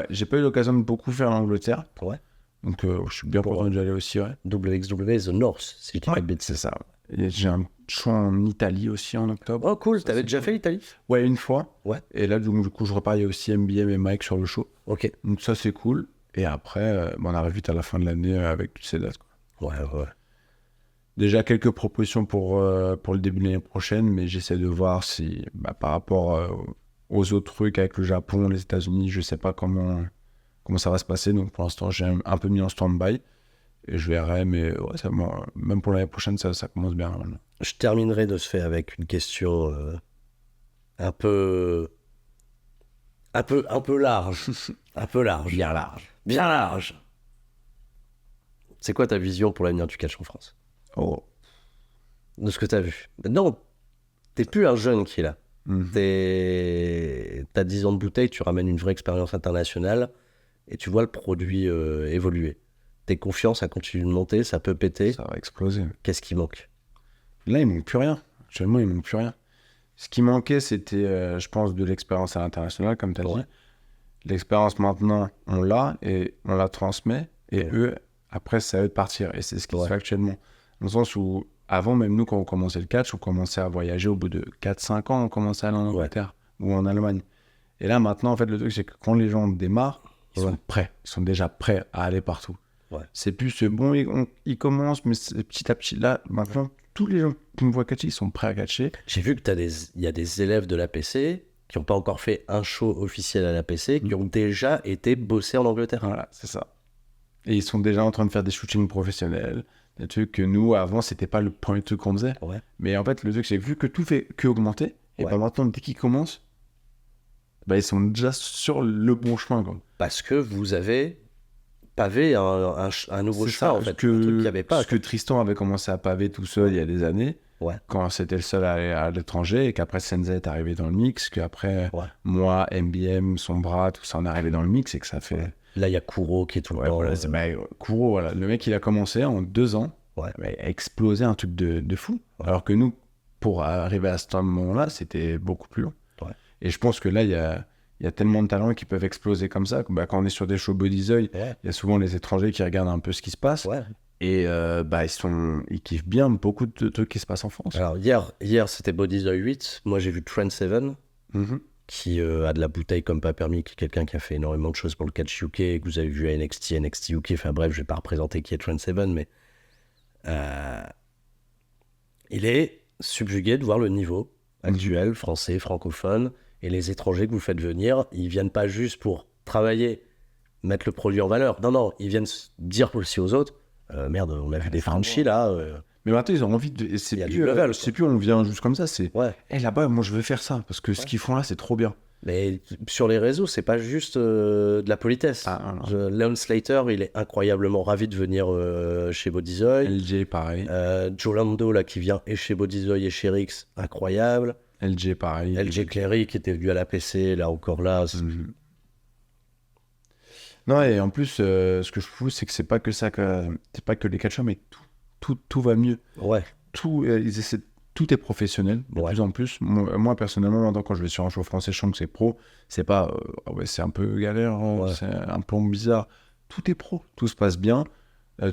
j'ai pas eu l'occasion de beaucoup faire l'Angleterre. Ouais. Donc, je suis bien content d'y aller aussi, ouais. WXW The North, si je dis pas de bêtises. C'est ça. Et j'ai un choix en Italie aussi en octobre. Oh cool, Ça, t'avais c'est déjà cool. fait l'Italie? Ouais, une fois. Ouais. Et là, du coup, je repars. Il y a aussi MBM et Mike sur le show. Ok. Donc, ça, c'est cool. Et après, on arrive vite à la fin de l'année avec toutes ces dates, quoi. Ouais. Déjà quelques propositions pour le début de l'année prochaine, mais j'essaie de voir si, par rapport aux autres trucs avec le Japon, les États-Unis, je sais pas comment ça va se passer. Donc pour l'instant, j'ai un peu mis en stand-by et je verrai. Mais ouais, même pour l'année prochaine, ça commence bien. Maintenant. Je terminerai de ce fait avec une question un peu large. Un peu large. Bien large. Bien large. C'est quoi ta vision pour l'avenir du catch en France? Oh. De ce que t'as vu. Non, t'es plus un jeune qui est là. Mhm. T'as 10 ans de bouteille, tu ramènes une vraie expérience internationale et tu vois le produit évoluer. T'es confiant, ça continue de monter, ça peut péter. Ça va exploser. Qu'est-ce qui manque? Là, il manque plus rien. Actuellement, il manque plus rien. Ce qui manquait, c'était, je pense, de l'expérience à l'international, comme tu as dit. L'expérience, maintenant, on l'a et on la transmet. Et eux, après, c'est à eux de partir. Et c'est ce qui se fait actuellement. Dans le sens où, avant, même nous, quand on commençait le catch, on commençait à voyager au bout de 4-5 ans, on commençait à aller en Angleterre ou en Allemagne. Et là, maintenant, en fait, le truc, c'est que quand les gens démarrent, ils sont prêts. Ils sont déjà prêts à aller partout. C'est plus bon, ils commencent, mais petit à petit. Là, maintenant, tous les gens qui me voient catcher, ils sont prêts à catcher. J'ai vu que il y a des élèves de l'APC qui n'ont pas encore fait un show officiel à l'APC, qui ont déjà été bossés en Angleterre. Voilà, c'est ça. Et ils sont déjà en train de faire des shootings professionnels, des trucs que nous, avant, c'était pas le premier truc qu'on faisait. Mais en fait, le truc, c'est vu que tout fait que augmenter, et maintenant, dès qu'ils commencent, ils sont déjà sur le bon chemin, quoi. Parce que vous avez pavé un nouveau chemin, en fait. Un truc qu'il n'y avait pas. Ce que Tristan avait commencé à paver tout seul il y a des années, quand c'était le seul à aller à l'étranger, et qu'après Sensei est arrivé dans le mix, qu'après moi, MBM, son bras, tout ça en est arrivé dans le mix, et que ça fait... Là, il y a Kuro qui est tout le temps... Kuro, voilà. Le mec, il a commencé en 2 ans, a explosé un truc de fou. Alors que nous, pour arriver à ce moment-là, c'était beaucoup plus long. Et je pense que là, il y a tellement de talents qui peuvent exploser comme ça. Quand on est sur des shows Body's Oil, il y a souvent les étrangers qui regardent un peu ce qui se passe. Et ils kiffent bien beaucoup de trucs qui se passent en France. Alors hier c'était Body's Oil 8. Moi j'ai vu Trent Seven, qui a de la bouteille comme pas permis, qui est quelqu'un qui a fait énormément de choses pour le catch UK, que vous avez vu à NXT UK. Enfin bref, je vais pas représenter qui est Trent Seven, mais il est subjugué de voir le niveau actuel, français, francophone. Et les étrangers que vous faites venir, ils viennent pas juste pour travailler, mettre le produit en valeur. Non, ils viennent dire aussi aux autres, merde, on a vu des Frenchies là. Mais maintenant, ils ont envie de... C'est plus on vient juste comme ça, c'est... là-bas, moi, je veux faire ça, parce que ce qu'ils font là, c'est trop bien. Mais sur les réseaux, c'est pas juste de la politesse. Leon Slater, il est incroyablement ravi de venir chez Body's Oil. LJ, pareil. Joe Lando, là, qui vient et chez Body's Oil et chez Rix, incroyable. LJ, pareil. LJ Cleary, qui était venu à l'APC, là, encore là. Non, et en plus, ce que je trouve, c'est que c'est pas que les catcheurs, mais tout va mieux. Tout est professionnel, de plus en plus. Moi, personnellement, maintenant, quand je vais sur un show français, je sens que c'est pro. C'est pas, c'est un peu galère, c'est un peu bizarre. Tout est pro, tout se passe bien.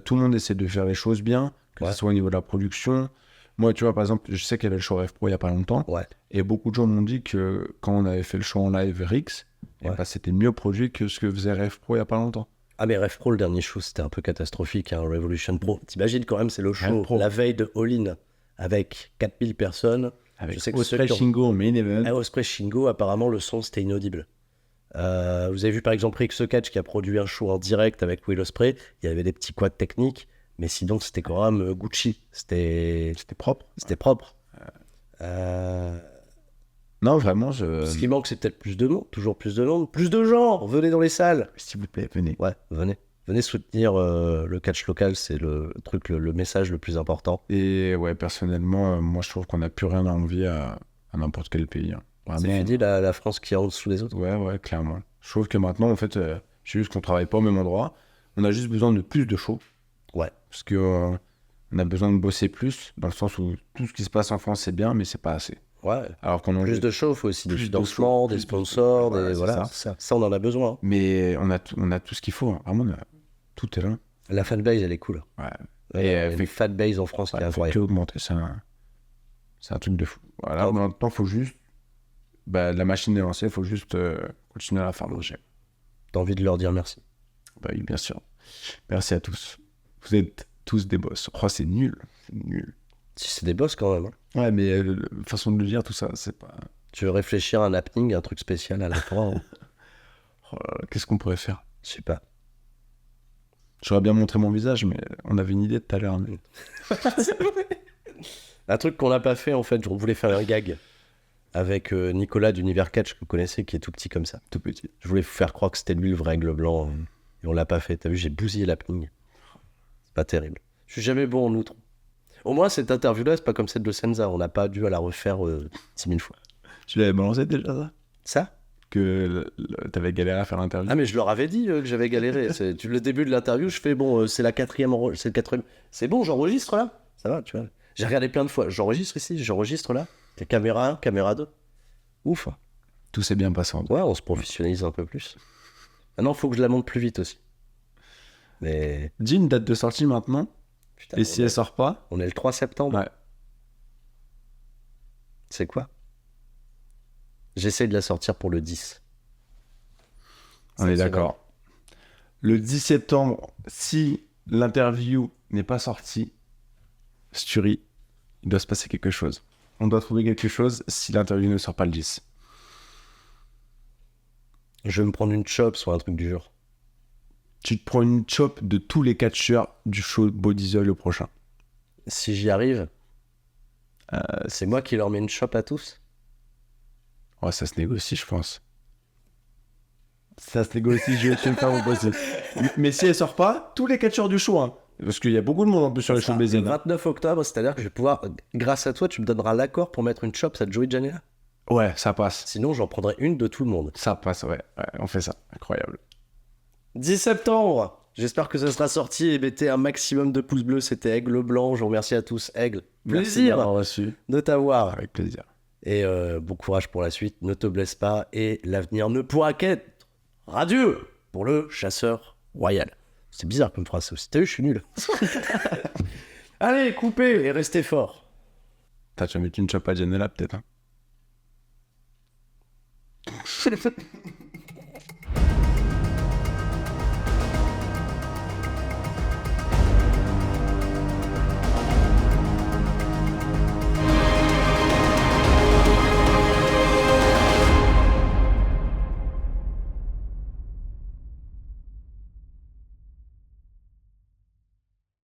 Tout le monde essaie de faire les choses bien, que ce soit au niveau de la production. Moi, tu vois, par exemple, je sais qu'il y avait le show Ref Pro il y a pas longtemps. Et beaucoup de gens m'ont dit que quand on avait fait le show en live Rix, c'était mieux produit que ce que faisait Ref Pro il y a pas longtemps. Ah, mais Ref Pro, le dernier show, c'était un peu catastrophique, hein, Revolution Pro. T'imagines quand même, c'est le show la veille de All-In, avec 4000 personnes. Avec Osprey Shingo, main event. Osprey Shingo, apparemment, le son, c'était inaudible. Vous avez vu, par exemple, Rick Catch qui a produit un show en direct avec Will Ospreay. Il y avait des petits couacs techniques, mais sinon, c'était quand même Gucci. C'était propre. C'était propre. Non, vraiment, Ce qui manque, c'est peut-être plus de monde, toujours plus de monde, plus de gens. Venez dans les salles. S'il vous plaît, venez. Venez soutenir le catch local, c'est le truc, le message le plus important. Et personnellement, moi, je trouve qu'on n'a plus rien à envier à n'importe quel pays. Hein. C'est fini la France qui est en dessous des autres. Ouais, clairement. Je trouve que maintenant, en fait, c'est juste qu'on travaille pas au même endroit. On a juste besoin de plus de shows. Parce que on a besoin de bosser plus, dans le sens où tout ce qui se passe en France, c'est bien, mais c'est pas assez. Alors qu'on plus de shows, il faut aussi des financements, des sponsors, ça, on en a besoin. Mais on a tout ce qu'il faut. Hein. Vraiment, Tout est là. La fanbase, elle est cool. Ouais. Il y a une fanbase en France qui est Faut incroyable. que augmenter, c'est un truc de fou. Voilà, maintenant, il faut juste... la machine est lancée, il faut juste continuer à la faire marcher. T'as envie de leur dire merci. Bah oui, bien sûr. Merci à tous. Vous êtes tous des boss. Oh, c'est nul. C'est nul. Si c'est des boss quand même. Hein. Ouais, mais façon de le dire, tout ça, c'est pas... Tu veux réfléchir à un happening, un truc spécial à la fin hein. Oh là là, qu'est-ce qu'on pourrait faire? Je sais pas. J'aurais bien montré mon visage, mais on avait une idée tout à l'heure. Mais... Un truc qu'on n'a pas fait en fait, on voulait faire un gag avec Nicolas d'Univers Catch que vous connaissez, qui est tout petit comme ça. Tout petit. Je voulais vous faire croire que c'était lui le vrai aigle blanc et on l'a pas fait. T'as vu, j'ai bousillé l'happening. C'est pas terrible. Je suis jamais bon en outre. Au moins cette interview-là, c'est pas comme celle de Senza. On n'a pas dû à la refaire 10 000 fois. Tu l'avais balancé déjà, ça? Ça? Que t'avais galéré à faire l'interview? Ah mais je leur avais dit que j'avais galéré. Le début de l'interview, je fais bon, c'est la quatrième, c'est le quatrième. C'est bon, j'enregistre là. Ça va, tu vois. J'ai regardé plein de fois. J'enregistre ici, j'enregistre là. Caméra 1, caméra 2. Ouf. Tout s'est bien passé en tout. Ouais, on se professionnalise un peu plus. Maintenant, il faut que je la monte plus vite aussi. Mais Dis une date de sortie maintenant. putain, Et si elle sort pas? on est le 3 septembre. Ouais. C'est quoi? J'essaie de la sortir pour le 10. On est d'accord. Le 10 septembre, si l'interview n'est pas sortie, Sturi, il doit se passer quelque chose. On doit trouver quelque chose si l'interview ne sort pas le 10. Je vais me prendre une chop sur un truc du genre. Tu te prends une chop de tous les catcheurs du show Bodyzone le prochain. Si j'y arrive, c'est moi qui leur mets une chop à tous. Ouais, ça se négocie, je pense. Ça se négocie, je vais te le faire mon possible. Mais si elle sort pas, tous les catcheurs du show, hein. Parce qu'il y a beaucoup de monde en plus sur les shows Le BZN. 29 octobre, c'est-à-dire que je vais pouvoir, grâce à toi, tu me donneras l'accord pour mettre une chop à Joey Janela. Ouais, ça passe. Sinon, j'en prendrai une de tout le monde. Ça passe, ouais. On fait ça. Incroyable. 10 septembre. J'espère que ça sera sorti et mettez un maximum de pouces bleus. C'était Aigle Blanc. Je vous remercie à tous. Aigle, Merci plaisir d'avoir reçu. de t'avoir. Avec plaisir. Et bon courage pour la suite. Ne te blesse pas et l'avenir ne pourra qu'être radieux pour le chasseur royal. C'est bizarre comme phrase aussi. T'as vu, je suis nul. Allez, coupez et restez fort. Tu vas mettre une chop à Janela peut-être, hein.